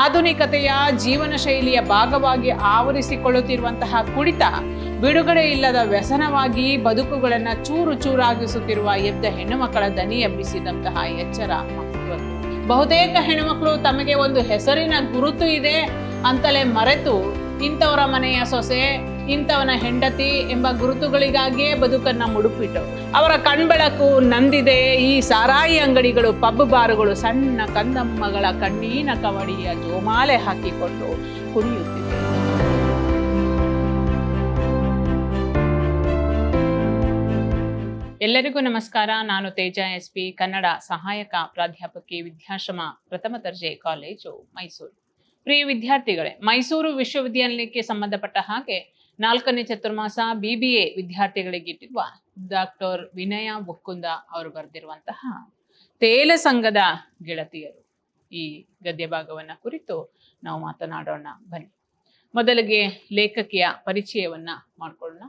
ಆಧುನಿಕತೆಯ ಜೀವನ ಶೈಲಿಯ ಭಾಗವಾಗಿ ಆವರಿಸಿಕೊಳ್ಳುತ್ತಿರುವಂತಹ ಕುಡಿತ ಬಿಡುಗಡೆ ಇಲ್ಲದ ವ್ಯಸನವಾಗಿ ಬದುಕುಗಳನ್ನು ಚೂರು ಚೂರಾಗಿಸುತ್ತಿರುವ ಎದ್ದ ಹೆಣ್ಣು ಮಕ್ಕಳ ದನಿ ಎಬ್ಬಿಸಿದಂತಹ ಎಚ್ಚರ ಮಹತ್ವದ್ದು. ಬಹುತೇಕ ಹೆಣ್ಣುಮಕ್ಕಳು ತಮಗೆ ಒಂದು ಹೆಸರಿನ ಗುರುತು ಇದೆ ಅಂತಲೇ ಮರೆತು ಇಂಥವರ ಮನೆಯ ಸೊಸೆ, ಇಂಥವನ ಹೆಂಡತಿ ಎಂಬ ಗುರುತುಗಳಿಗಾಗಿಯೇ ಬದುಕನ್ನ ಮುಡುಪಿಟ್ಟು ಅವರ ಕಣ್ಬೆಳಕು ನಂದಿದೆ ಈ ಸಾರಾಯಿ ಅಂಗಡಿಗಳು, ಪಬ್ ಬಾರುಗಳು ಸಣ್ಣ ಕಂದಮ್ಮಗಳ ಕಣ್ಣೀನ ಕವಡಿಯ ಜೋಮಾಲೆ ಹಾಕಿಕೊಂಡು ಕುಣಿಯುತ್ತಿದೆ. ಎಲ್ಲರಿಗೂ ನಮಸ್ಕಾರ. ನಾನು ತೇಜ SP, ಕನ್ನಡ ಸಹಾಯಕ ಪ್ರಾಧ್ಯಾಪಕಿ, ವಿದ್ಯಾಶ್ರಮ ಪ್ರಥಮ ದರ್ಜೆ ಕಾಲೇಜು, ಮೈಸೂರು. ಪ್ರಿಯ ವಿದ್ಯಾರ್ಥಿಗಳೇ, ಮೈಸೂರು ವಿಶ್ವವಿದ್ಯಾಲಯಕ್ಕೆ ಸಂಬಂಧಪಟ್ಟ ಹಾಗೆ 4ನೇ ಚತುರ್ಮಾಸ BBA ವಿದ್ಯಾರ್ಥಿಗಳಿಗಿಟ್ಟಿರುವ ಡಾಕ್ಟರ್ ವಿನಯ ಒಕ್ಕುಂದ ಅವರು ಬರೆದಿರುವಂತಹ ತೇಲ ಸಂಘದ ಗೆಳತಿಯರು ಈ ಗದ್ಯ ಭಾಗವನ್ನ ಕುರಿತು ನಾವು ಮಾತನಾಡೋಣ. ಬನ್ನಿ, ಮೊದಲಿಗೆ ಲೇಖಕಿಯ ಪರಿಚಯವನ್ನ ಮಾಡಿಕೊಳ್ಳೋಣ.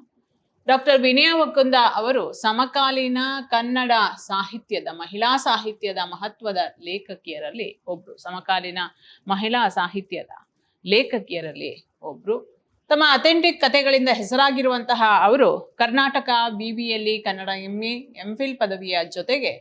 ಡಾಕ್ಟರ್ ವಿನಯ ಒಕ್ಕುಂದ ಅವರು ಸಮಕಾಲೀನ ಕನ್ನಡ ಸಾಹಿತ್ಯದ, ಮಹಿಳಾ ಸಾಹಿತ್ಯದ ಮಹತ್ವದ ಲೇಖಕಿಯರಲ್ಲಿ ಒಬ್ರು. ಸಮಕಾಲೀನ ಮಹಿಳಾ ಸಾಹಿತ್ಯದ ಲೇಖಕಿಯರಲ್ಲಿ ಒಬ್ರು. ತಮ್ಮ ಅಥೆಂಟಿಕ್ ಕಥೆಗಳಿಂದ ಹೆಸರಾಗಿರುವಂತಹ ಅವರು ಕರ್ನಾಟಕ ವಿವಿಯಲ್ಲಿ ಕನ್ನಡ MA, MPhil ಪದವಿಯ ಜೊತೆಗೆ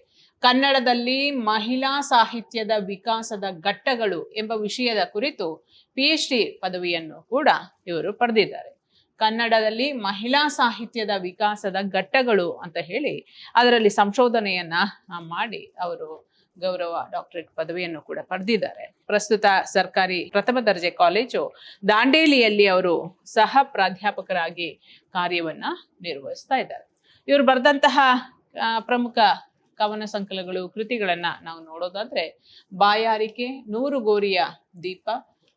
ಕನ್ನಡದಲ್ಲಿ ಮಹಿಳಾ ಸಾಹಿತ್ಯದ ವಿಕಾಸದ ಘಟ್ಟಗಳು ಎಂಬ ವಿಷಯದ ಕುರಿತು PhD ಪದವಿಯನ್ನು ಕೂಡ ಇವರು ಪಡೆದಿದ್ದಾರೆ. ಕನ್ನಡದಲ್ಲಿ ಮಹಿಳಾ ಸಾಹಿತ್ಯದ ವಿಕಾಸದ ಘಟ್ಟಗಳು ಅಂತ ಹೇಳಿ ಅದರಲ್ಲಿ ಸಂಶೋಧನೆಯನ್ನ ಮಾಡಿ ಅವರು ಗೌರವ ಡಾಕ್ಟರೇಟ್ ಪದವಿಯನ್ನು ಕೂಡ ಪಡೆದಿದ್ದಾರೆ. ಪ್ರಸ್ತುತ ಸರ್ಕಾರಿ ಪ್ರಥಮ ದರ್ಜೆ ಕಾಲೇಜು ದಾಂಡೇಲಿಯಲ್ಲಿ ಅವರು ಸಹ ಪ್ರಾಧ್ಯಾಪಕರಾಗಿ ಕಾರ್ಯವನ್ನ ನಿರ್ವಹಿಸ್ತಾ ಇದ್ದಾರೆ. ಇವರು ಬರೆದಂತಹ ಪ್ರಮುಖ ಕವನ ಸಂಕಲನಗಳು, ಕೃತಿಗಳನ್ನ ನಾವು ನೋಡೋದಾದ್ರೆ ಬಾಯಾರಿಕೆ, 100 ಗೋರಿಯ ದೀಪ,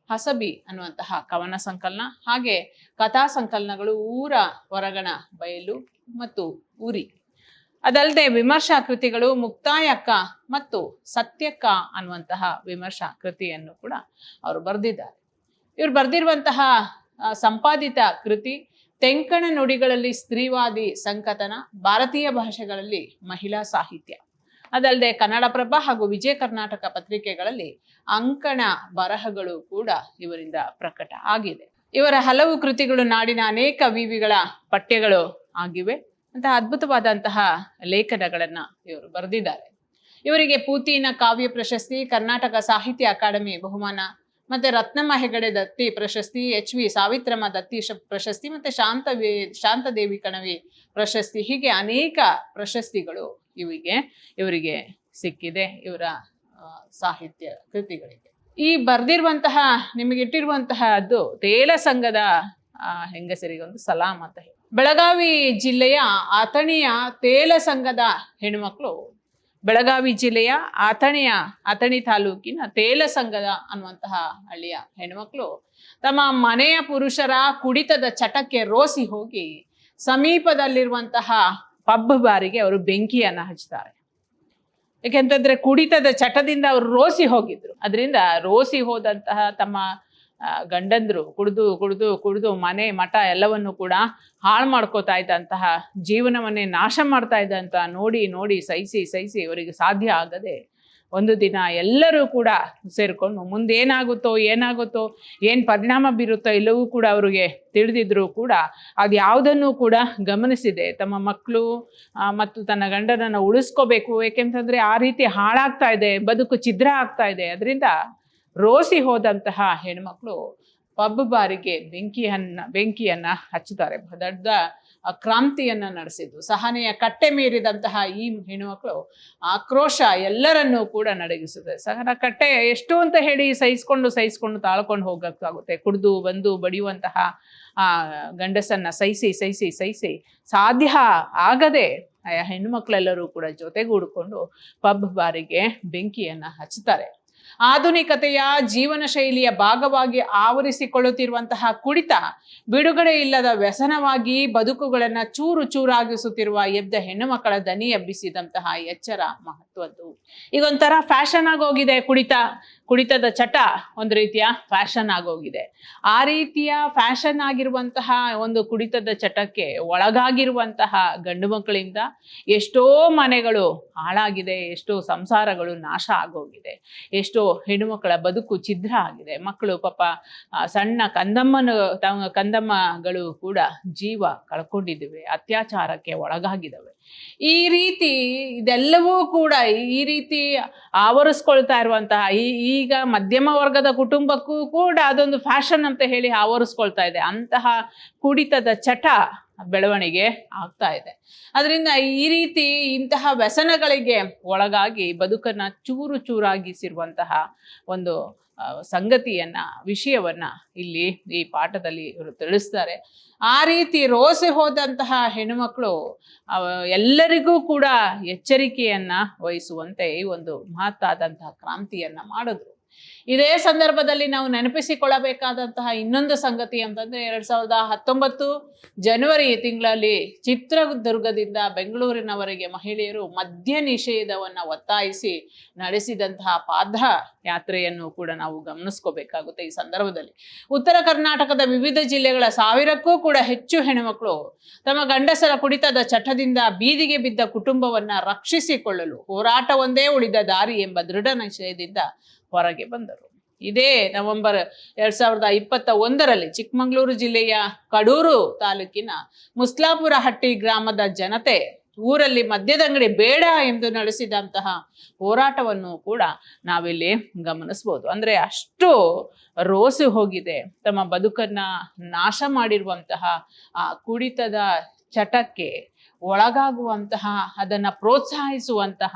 ಹಸಬಿ ಅನ್ನುವಂತಹ ಕವನ ಸಂಕಲನ, ಹಾಗೆ ಕಥಾ ಸಂಕಲನಗಳು ಊರ ಹೊರಗಣ ಬಯಲು ಮತ್ತು ಉರಿ. ಅದಲ್ಲದೆ ವಿಮರ್ಶಾ ಕೃತಿಗಳು ಮುಕ್ತಾಯಕ್ಕ ಮತ್ತು ಸತ್ಯಕ್ಕ ಅನ್ನುವಂತಹ ವಿಮರ್ಶಾ ಕೃತಿಯನ್ನು ಕೂಡ ಅವರು ಬರೆದಿದ್ದಾರೆ. ಇವರು ಬರೆದಿರುವಂತಹ ಸಂಪಾದಿತ ಕೃತಿ ತೆಂಕಣ ನುಡಿಗಳಲ್ಲಿ ಸ್ತ್ರೀವಾದಿ ಸಂಕಥನ, ಭಾರತೀಯ ಭಾಷೆಗಳಲ್ಲಿ ಮಹಿಳಾ ಸಾಹಿತ್ಯ. ಅದಲ್ಲದೆ ಕನ್ನಡಪ್ರಭ ಹಾಗೂ ವಿಜಯ ಕರ್ನಾಟಕ ಪತ್ರಿಕೆಗಳಲ್ಲಿ ಅಂಕಣ ಬರಹಗಳು ಕೂಡ ಇವರಿಂದ ಪ್ರಕಟ ಆಗಿದೆ. ಇವರ ಹಲವು ಕೃತಿಗಳು ನಾಡಿನ ಅನೇಕ ವಿವಿಗಳ ಪಠ್ಯಗಳು ಆಗಿವೆ. ಅಂತಹ ಅದ್ಭುತವಾದಂತಹ ಲೇಖನಗಳನ್ನ ಇವರು ಬರೆದಿದ್ದಾರೆ. ಇವರಿಗೆ ಪೂತಿನ ಕಾವ್ಯ ಪ್ರಶಸ್ತಿ, ಕರ್ನಾಟಕ ಸಾಹಿತ್ಯ ಅಕಾಡೆಮಿ ಬಹುಮಾನ, ಮತ್ತೆ ರತ್ನಮ್ಮ ಹೆಗಡೆ ದತ್ತಿ ಪ್ರಶಸ್ತಿ, HV ಸಾವಿತ್ರಮ್ಮ ದತ್ತಿ ಪ್ರಶಸ್ತಿ, ಮತ್ತೆ ಶಾಂತದೇವಿ ಕಣವಿ ಪ್ರಶಸ್ತಿ, ಹೀಗೆ ಅನೇಕ ಪ್ರಶಸ್ತಿಗಳು ಇವರಿಗೆ ಸಿಕ್ಕಿದೆ ಇವರ ಸಾಹಿತ್ಯ ಕೃತಿಗಳಿಗೆ. ಈ ಬರೆದಿರುವಂತಹ, ನಿಮಗೆ ಇಟ್ಟಿರುವಂತಹದ್ದು ತೇಲ ಸಂಘದ ಹೆಂಗಸರಿಗೆ ಒಂದು ಸಲಾಂ ಅಂತ ಹೇಳಿ. ಬೆಳಗಾವಿ ಜಿಲ್ಲೆಯ ಅಥಣಿಯ ತೇಲ ಸಂಘದ ಹೆಣ್ಮಕ್ಳು, ಬೆಳಗಾವಿ ಜಿಲ್ಲೆಯ ಅಥಣಿ ತಾಲೂಕಿನ ತೇಲ ಸಂಘದ ಅನ್ನುವಂತಹ ಹಳ್ಳಿಯ ಹೆಣ್ಮಕ್ಳು ತಮ್ಮ ಮನೆಯ ಪುರುಷರ ಕುಡಿತದ ಚಟಕ್ಕೆ ರೋಸಿ ಹೋಗಿ ಸಮೀಪದಲ್ಲಿರುವಂತಹ ಪಬ್ ಬಾರಿಗೆ ಅವರು ಬೆಂಕಿಯನ್ನ ಹಚ್ತಾರೆ. ಯಾಕೆಂತಂದ್ರೆ ಕುಡಿತದ ಚಟದಿಂದ ಅವರು ರೋಸಿ ಹೋಗಿದ್ರು. ಅದರಿಂದ ರೋಸಿ ಹೋದಂತಹ ತಮ್ಮ ಗಂಡಂದ್ರು ಕುಡಿದು ಮನೆ ಮಠ ಎಲ್ಲವನ್ನು ಕೂಡ ಹಾಳು ಮಾಡ್ಕೋತಾ ಇದ್ದಂತಹ, ಜೀವನವನ್ನೇ ನಾಶ ಮಾಡ್ತಾ ಇದ್ದಂತ ನೋಡಿ ಸಹಿಸಿ ಅವರಿಗೆ ಸಾಧ್ಯ ಆಗದೆ ಒಂದು ದಿನ ಎಲ್ಲರೂ ಕೂಡ ಸೇರ್ಕೊಂಡು ಮುಂದೇನಾಗುತ್ತೋ ಏನು ಪರಿಣಾಮ ಬೀರುತ್ತೋ ಎಲ್ಲವೂ ಕೂಡ ಅವರಿಗೆ ತಿಳಿದಿದ್ರು ಕೂಡ ಅದು ಯಾವುದನ್ನು ಕೂಡ ಗಮನಿಸಿದೆ ತಮ್ಮ ಮಕ್ಕಳು ಮತ್ತು ತನ್ನ ಗಂಡನನ್ನು ಉಳಿಸ್ಕೋಬೇಕು, ಏಕೆಂತಂದ್ರೆ ಆ ರೀತಿ ಹಾಳಾಗ್ತಾ ಇದೆ, ಬದುಕು ಛಿದ್ರ ಆಗ್ತಾ ಇದೆ. ಅದರಿಂದ ರೋಸಿ ಹೋದಂತಹ ಹೆಣ್ಮಕ್ಳು ಪಬ್ ಬಾರಿಗೆ ಬೆಂಕಿಯನ್ನ ಹಚ್ಚುತ್ತಾರೆ. ದೊಡ್ಡ ಕ್ರಾಂತಿಯನ್ನ ನಡೆಸಿದ್ದು. ಸಹನೆಯ ಕಟ್ಟೆ ಮೀರಿದಂತಹ ಈ ಹೆಣ್ಣುಮಕ್ಕಳು ಆಕ್ರೋಶ ಎಲ್ಲರನ್ನೂ ಕೂಡ ನಡಗಿಸುತ್ತೆ. ಸಹನ ಕಟ್ಟೆ ಎಷ್ಟು ಅಂತ ಹೇಳಿ ಸಹಿಸ್ಕೊಂಡು ತಾಳ್ಕೊಂಡು ಹೋಗಕ್ಕಾಗುತ್ತೆ. ಕುಡಿದು ಬಂದು ಬಡಿಯುವಂತಹ ಗಂಡಸನ್ನ ಸಹಿಸಿ ಸಾಧ್ಯ ಆಗದೆ ಹೆಣ್ಣುಮಕ್ಕಳೆಲ್ಲರೂ ಕೂಡ ಜೊತೆಗೂಡಿಕೊಂಡು ಪಬ್ ಬಾರಿಗೆ ಬೆಂಕಿಯನ್ನ ಹಚ್ಚುತ್ತಾರೆ. ಆಧುನಿಕತೆಯ ಜೀವನ ಶೈಲಿಯ ಭಾಗವಾಗಿ ಆವರಿಸಿಕೊಳ್ಳುತ್ತಿರುವಂತಹ ಕುಡಿತ ಬಿಡುಗಡೆ ಇಲ್ಲದ ವ್ಯಸನವಾಗಿ ಬದುಕುಗಳನ್ನ ಚೂರು ಚೂರಾಗಿಸುತ್ತಿರುವ ಎದ್ದ ಹೆಣ್ಣು ಮಕ್ಕಳ ದನಿ ಎಬ್ಬಿಸಿದಂತಹ ಎಚ್ಚರ ಮಹತ್ವದ್ದು. ಈಗ ಒಂಥರ ಫ್ಯಾಷನ್ ಆಗೋಗಿದೆ ಕುಡಿತ. ಕುಡಿತದ ಚಟ ಒಂದು ರೀತಿಯ ಫ್ಯಾಷನ್ ಆಗೋಗಿದೆ. ಆ ರೀತಿಯ ಫ್ಯಾಷನ್ ಆಗಿರುವಂತಹ ಒಂದು ಕುಡಿತದ ಚಟಕ್ಕೆ ಒಳಗಾಗಿರುವಂತಹ ಗಂಡು ಮಕ್ಕಳಿಂದ ಎಷ್ಟೋ ಮನೆಗಳು ಹಾಳಾಗಿದೆ, ಎಷ್ಟೋ ಸಂಸಾರಗಳು ನಾಶ ಆಗೋಗಿದೆ, ಎಷ್ಟೋ ಹೆಣ್ಣುಮಕ್ಕಳ ಬದುಕು ಛಿದ್ರ ಆಗಿದೆ. ಮಕ್ಕಳು ಪಾಪ ಸಣ್ಣ ಕಂದಮ್ಮಗಳು ಕೂಡ ಜೀವ ಕಳ್ಕೊಂಡಿದ್ದಾವೆ, ಅತ್ಯಾಚಾರಕ್ಕೆ ಒಳಗಾಗಿದ್ದಾವೆ. ಈ ರೀತಿ ಇದೆಲ್ಲವೂ ಕೂಡ ಈ ರೀತಿ ಆವರಿಸ್ಕೊಳ್ತಾ ಇರುವಂತಹ ಈಗ ಮಧ್ಯಮ ವರ್ಗದ ಕುಟುಂಬಕ್ಕೂ ಕೂಡ ಅದೊಂದು ಫ್ಯಾಷನ್ ಅಂತ ಹೇಳಿ ಆವರಿಸ್ಕೊಳ್ತಾ ಇದೆ. ಅಂತಹ ಕುಡಿತದ ಚಟ ಬೆಳವಣಿಗೆ ಆಗ್ತಾ ಇದೆ. ಅದರಿಂದ ಈ ರೀತಿ ಇಂತಹ ವ್ಯಸನಗಳಿಗೆ ಒಳಗಾಗಿ ಬದುಕನ್ನ ಚೂರು ಚೂರಾಗಿಸಿರುವಂತಹ ಒಂದು ವಿಷಯವನ್ನ ಇಲ್ಲಿ ಈ ಪಾಠದಲ್ಲಿ ಇವರು ತಿಳಿಸ್ತಾರೆ. ಆ ರೀತಿ ರೋಸಿ ಹೋದಂತಹ ಹೆಣ್ಣುಮಕ್ಕಳು ಎಲ್ಲರಿಗೂ ಕೂಡ ಎಚ್ಚರಿಕೆಯನ್ನ ವಹಿಸುವಂತೆ ಈ ಒಂದು ಮಹತ್ತಾದಂತಹ ಕ್ರಾಂತಿಯನ್ನ ಮಾಡಿದ್ರು. ಇದೇ ಸಂದರ್ಭದಲ್ಲಿ ನಾವು ನೆನಪಿಸಿಕೊಳ್ಳಬೇಕಾದಂತಹ ಇನ್ನೊಂದು ಸಂಗತಿ ಅಂತಂದ್ರೆ 2019 ಜನವರಿ ತಿಂಗಳಲ್ಲಿ ಚಿತ್ರದುರ್ಗದಿಂದ ಬೆಂಗಳೂರಿನವರೆಗೆ ಮಹಿಳೆಯರು ಮದ್ಯ ನಿಷೇಧವನ್ನ ಒತ್ತಾಯಿಸಿ ನಡೆಸಿದಂತಹ ಪಾದಯಾತ್ರೆಯನ್ನು ಕೂಡ ನಾವು ಗಮನಿಸ್ಕೋಬೇಕಾಗುತ್ತೆ. ಈ ಸಂದರ್ಭದಲ್ಲಿ ಉತ್ತರ ಕರ್ನಾಟಕದ ವಿವಿಧ ಜಿಲ್ಲೆಗಳ 1000ಕ್ಕೂ ಕೂಡ ಹೆಚ್ಚು ಹೆಣ್ಣುಮಕ್ಕಳು ತಮ್ಮ ಗಂಡಸರ ಕುಡಿತದ ಚಟದಿಂದ ಬೀದಿಗೆ ಬಿದ್ದ ಕುಟುಂಬವನ್ನ ರಕ್ಷಿಸಿಕೊಳ್ಳಲು ಹೋರಾಟ ಒಂದೇ ಉಳಿದ ದಾರಿ ಎಂಬ ದೃಢ ನಿಶ್ಚಯದಿಂದ ಹೊರಗೆ ಬಂದರು. ಇದೇ ನವೆಂಬರ್ 2021ರಲ್ಲಿ ಚಿಕ್ಕಮಗಳೂರು ಜಿಲ್ಲೆಯ ಕಡೂರು ತಾಲೂಕಿನ ಮುಸ್ಲಾಪುರ ಹಟ್ಟಿ ಗ್ರಾಮದ ಜನತೆ ಊರಲ್ಲಿ ಮದ್ಯದಂಗಡಿ ಬೇಡ ಎಂದು ನಡೆಸಿದಂತಹ ಹೋರಾಟವನ್ನು ಕೂಡ ನಾವಿಲ್ಲಿ ಗಮನಿಸ್ಬೋದು. ಅಂದ್ರೆ ಅಷ್ಟು ರೋಸಿ ಹೋಗಿದೆ, ತಮ್ಮ ಬದುಕನ್ನ ನಾಶ ಮಾಡಿರುವಂತಹ ಆ ಕುಡಿತದ ಚಟಕ್ಕೆ ಒಳಗಾಗುವಂತಹ, ಅದನ್ನ ಪ್ರೋತ್ಸಾಹಿಸುವಂತಹ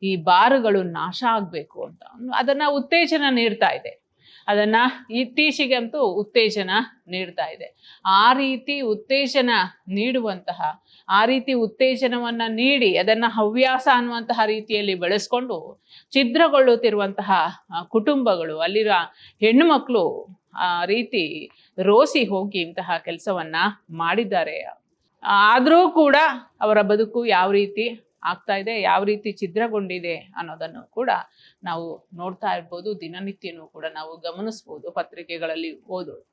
ಈ ಬಾರುಗಳು ನಾಶ ಆಗ್ಬೇಕು ಅಂತ ಅದನ್ನ ಉತ್ತೇಜನ ನೀಡ್ತಾ ಇದೆ. ಅದನ್ನ ಇತ್ತೀಚೆಗಂತೂ ಉತ್ತೇಜನ ನೀಡ್ತಾ ಇದೆ. ಆ ರೀತಿ ಉತ್ತೇಜನ ನೀಡುವಂತಹ, ಆ ರೀತಿ ಉತ್ತೇಜನವನ್ನ ನೀಡಿ ಅದನ್ನ ಹವ್ಯಾಸ ಅನ್ನುವಂತಹ ರೀತಿಯಲ್ಲಿ ಬೆಳೆಸ್ಕೊಂಡು ಛಿದ್ರಗೊಳ್ಳುತ್ತಿರುವಂತಹ ಕುಟುಂಬಗಳು, ಅಲ್ಲಿರುವ ಹೆಣ್ಣು ಮಕ್ಕಳು ಆ ರೀತಿ ರೋಸಿ ಹೋಗಿ ಇಂತಹ ಕೆಲಸವನ್ನ ಮಾಡಿದ್ದಾರೆ. ಆದರೂ ಕೂಡ ಅವರ ಬದುಕು ಯಾವ ರೀತಿ ಆಗ್ತಾ ಇದೆ, ಯಾವ ರೀತಿ ಛಿದ್ರಗೊಂಡಿದೆ ಅನ್ನೋದನ್ನು ಕೂಡ ನಾವು ನೋಡ್ತಾ ಇರ್ಬೋದು. ದಿನನಿತ್ಯನೂ ಕೂಡ ನಾವು ಗಮನಿಸ್ಬೋದು, ಪತ್ರಿಕೆಗಳಲ್ಲಿ ಓದೋದು.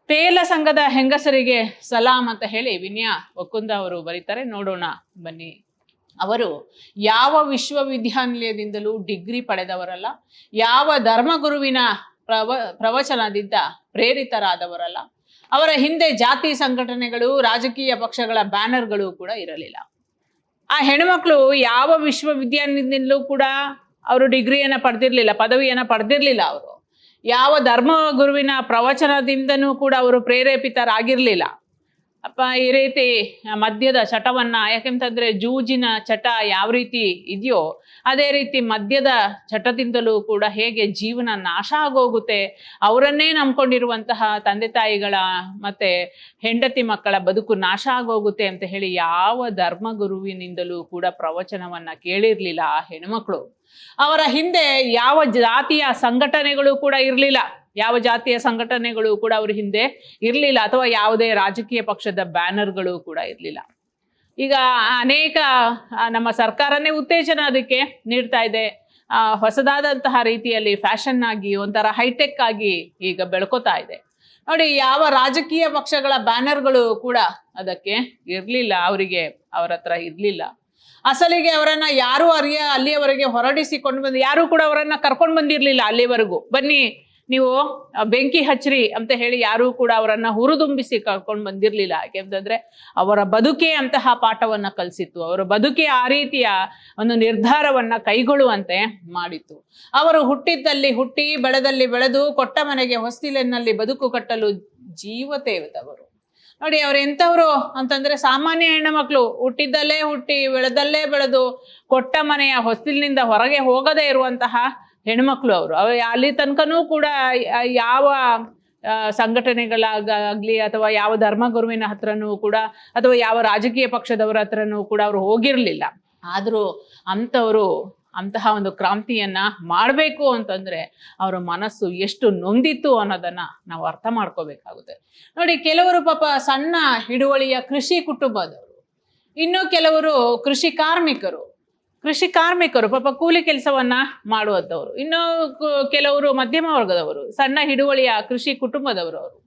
ತೇಲ ಸಂಘದ ಹೆಂಗಸರಿಗೆ ಸಲಾಂ ಅಂತ ಹೇಳಿ ವಿನ್ಯಾ ಒಕ್ಕುಂದ ಅವರು ಬರೀತಾರೆ. ನೋಡೋಣ ಬನ್ನಿ. ಅವರು ಯಾವ ವಿಶ್ವವಿದ್ಯಾನಿಲಯದಿಂದಲೂ ಡಿಗ್ರಿ ಪಡೆದವರಲ್ಲ, ಯಾವ ಧರ್ಮಗುರುವಿನ ಪ್ರವಚನದಿಂದ ಪ್ರೇರಿತರಾದವರಲ್ಲ. ಅವರ ಹಿಂದೆ ಜಾತಿ ಸಂಘಟನೆಗಳು, ರಾಜಕೀಯ ಪಕ್ಷಗಳ ಬ್ಯಾನರ್ಗಳು ಕೂಡ ಇರಲಿಲ್ಲ. ಆ ಹೆಣ್ಮಕ್ಳು ಯಾವ ವಿಶ್ವವಿದ್ಯಾನಿಲಯದಿಂದಲೂ ಕೂಡ ಅವರು ಡಿಗ್ರಿಯನ್ನ ಪಡೆದಿರ್ಲಿಲ್ಲ, ಪದವಿಯನ್ನ ಪಡೆದಿರ್ಲಿಲ್ಲ. ಅವರು ಯಾವ ಧರ್ಮ ಗುರುವಿನ ಪ್ರವಚನದಿಂದನೂ ಕೂಡ ಅವರು ಪ್ರೇರೇಪಿತರಾಗಿರ್ಲಿಲ್ಲ. ಈ ರೀತಿ ಮದ್ಯದ ಚಟವನ್ನ, ಯಾಕೆಂತಂದ್ರೆ ಜೂಜಿನ ಚಟ ಯಾವ ರೀತಿ ಇದೆಯೋ ಅದೇ ರೀತಿ ಮದ್ಯದ ಚಟದಿಂದಲೂ ಕೂಡ ಹೇಗೆ ಜೀವನ ನಾಶ ಆಗೋಗುತ್ತೆ, ಅವರನ್ನೇ ನಂಬ್ಕೊಂಡಿರುವಂತಹ ತಂದೆ ತಾಯಿಗಳ ಮತ್ತೆ ಹೆಂಡತಿ ಮಕ್ಕಳ ಬದುಕು ನಾಶ ಆಗೋಗುತ್ತೆ ಅಂತ ಹೇಳಿ ಯಾವ ಧರ್ಮ ಗುರುವಿನಿಂದಲೂ ಕೂಡ ಪ್ರವಚನವನ್ನ ಕೇಳಿರ್ಲಿಲ್ಲ ಆ ಹೆಣ್ಮಕ್ಳು. ಅವರ ಹಿಂದೆ ಯಾವ ಜಾತಿಯ ಸಂಘಟನೆಗಳು ಕೂಡ ಇರಲಿಲ್ಲ, ಯಾವ ಜಾತಿಯ ಸಂಘಟನೆಗಳು ಕೂಡ ಅವ್ರ ಹಿಂದೆ ಇರಲಿಲ್ಲ, ಅಥವಾ ಯಾವುದೇ ರಾಜಕೀಯ ಪಕ್ಷದ ಬ್ಯಾನರ್ಗಳು ಕೂಡ ಇರಲಿಲ್ಲ. ಈಗ ಅನೇಕ ನಮ್ಮ ಸರ್ಕಾರನೇ ಉತ್ತೇಜನ ಅದಕ್ಕೆ ನೀಡ್ತಾ ಇದೆ. ಹೊಸದಾದಂತಹ ರೀತಿಯಲ್ಲಿ ಫ್ಯಾಷನ್ ಆಗಿ ಒಂಥರ ಹೈಟೆಕ್ ಆಗಿ ಈಗ ಬೆಳ್ಕೋತಾ ಇದೆ. ನೋಡಿ, ಯಾವ ರಾಜಕೀಯ ಪಕ್ಷಗಳ ಬ್ಯಾನರ್ಗಳು ಕೂಡ ಅದಕ್ಕೆ ಇರಲಿಲ್ಲ, ಅವರ ಹತ್ರ ಇರಲಿಲ್ಲ. ಅಸಲಿಗೆ ಅವರನ್ನ ಯಾರು ಅಲ್ಲಿಯವರೆಗೆ ಹೊರಡಿಸಿಕೊಂಡು ಬಂದು ಯಾರು ಕೂಡ ಅವರನ್ನ ಕರ್ಕೊಂಡು ಬಂದಿರಲಿಲ್ಲ. ಅಲ್ಲಿವರೆಗೂ ಬನ್ನಿ ನೀವು ಬೆಂಕಿ ಹಚ್ಚ್ರಿ ಅಂತ ಹೇಳಿ ಯಾರೂ ಕೂಡ ಅವರನ್ನ ಹುರಿದುಂಬಿಸಿ ಕರ್ಕೊಂಡು ಬಂದಿರಲಿಲ್ಲ. ಯಾಕೆಂತಂದ್ರೆ ಅವರ ಬದುಕೇ ಅಂತಹ ಪಾಠವನ್ನ ಕಲಿಸಿತ್ತು, ಅವರ ಬದುಕೇ ಆ ರೀತಿಯ ಒಂದು ನಿರ್ಧಾರವನ್ನ ಕೈಗೊಳ್ಳುವಂತೆ ಮಾಡಿತ್ತು. ಅವರು ಹುಟ್ಟಿದ್ದಲ್ಲಿ ಹುಟ್ಟಿ, ಬೆಳೆದಲ್ಲಿ ಬೆಳೆದು, ಕೊಟ್ಟ ಮನೆಗೆ ಹೊಸ್ತಿಲಿನಲ್ಲಿ ಬದುಕು ಕಟ್ಟಲು ಜೀವ ತೇವಿದವರು. ನೋಡಿ, ಅವ್ರು ಎಂಥವ್ರು ಅಂತಂದ್ರೆ ಸಾಮಾನ್ಯ ಹೆಣ್ಣು ಮಕ್ಕಳು, ಹುಟ್ಟಿದ್ದಲ್ಲೇ ಹುಟ್ಟಿ, ಬೆಳೆದಲ್ಲೇ ಬೆಳೆದು, ಕೊಟ್ಟ ಮನೆಯ ಹೊಸ್ತಿಲಿನಿಂದ ಹೊರಗೆ ಹೋಗದೇ ಇರುವಂತಹ ಹೆಣ್ಮಕ್ಳು ಅವರು. ಅಲ್ಲಿ ತನಕನೂ ಕೂಡ ಯಾವ ಸಂಘಟನೆಗಳಾಗಲಿ ಅಥವಾ ಯಾವ ಧರ್ಮಗುರುವಿನ ಹತ್ರನೂ ಕೂಡ ಅಥವಾ ಯಾವ ರಾಜಕೀಯ ಪಕ್ಷದವರ ಹತ್ರನೂ ಕೂಡ ಅವರು ಹೋಗಿರಲಿಲ್ಲ. ಆದರೂ ಅಂತಹ ಒಂದು ಕ್ರಾಂತಿಯನ್ನ ಮಾಡಬೇಕು ಅಂತಂದ್ರೆ ಅವರ ಮನಸ್ಸು ಎಷ್ಟು ನೊಂದಿತ್ತು ಅನ್ನೋದನ್ನ ನಾವು ಅರ್ಥ ಮಾಡ್ಕೋಬೇಕಾಗುತ್ತೆ. ನೋಡಿ, ಕೆಲವರು ಪಾಪ ಸಣ್ಣ ಹಿಡುವಳಿಯ ಕೃಷಿ ಕುಟುಂಬದವರು, ಇನ್ನು ಕೆಲವರು ಕೃಷಿ ಕಾರ್ಮಿಕರು, ಕೃಷಿ ಕಾರ್ಮಿಕರು, ಪಾಪ ಕೂಲಿ ಕೆಲಸವನ್ನ ಮಾಡುವಂಥವ್ರು, ಇನ್ನು ಕೆಲವರು ಮಧ್ಯಮ ವರ್ಗದವರು, ಸಣ್ಣ ಹಿಡುವಳಿಯ ಕೃಷಿ ಕುಟುಂಬದವರು. ಅವರು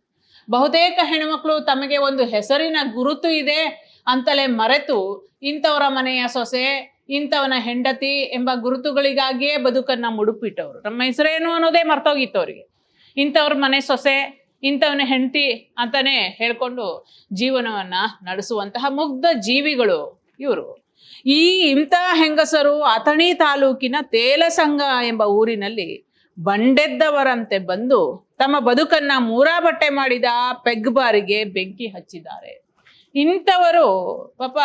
ಬಹುತೇಕ ಹೆಣ್ಮಕ್ಳು ತಮಗೆ ಒಂದು ಹೆಸರಿನ ಗುರುತು ಇದೆ ಅಂತಲೇ ಮರೆತು ಇಂಥವರ ಮನೆಯ ಸೊಸೆ, ಇಂಥವನ ಹೆಂಡತಿ ಎಂಬ ಗುರುತುಗಳಿಗಾಗಿಯೇ ಬದುಕನ್ನ ಮುಡುಪಿಟ್ಟವರು. ನಮ್ಮ ಹೆಸರೇನು ಅನ್ನೋದೇ ಮರ್ತೋಗಿತ್ತು ಅವರಿಗೆ. ಇಂಥವ್ರ ಮನೆ ಸೊಸೆ, ಇಂಥವನ ಹೆಂಡತಿ ಅಂತಾನೆ ಹೇಳ್ಕೊಂಡು ಜೀವನವನ್ನ ನಡೆಸುವಂತಹ ಮುಗ್ಧ ಜೀವಿಗಳು ಇವರು. ಇಂಥ ಹೆಂಗಸರು ಅಥಣಿ ತಾಲೂಕಿನ ತೇಲಸಂಗ ಎಂಬ ಊರಿನಲ್ಲಿ ಬಂಡೆದ್ದವರಂತೆ ಬಂದು ತಮ್ಮ ಬದುಕನ್ನ ಮೂರಾಬಟ್ಟೆ ಮಾಡಿದ ಪೆಗ್ ಬಾರಿಗೆ ಬೆಂಕಿ ಹಚ್ಚಿದ್ದಾರೆ. ಇಂಥವರು ಪಾಪ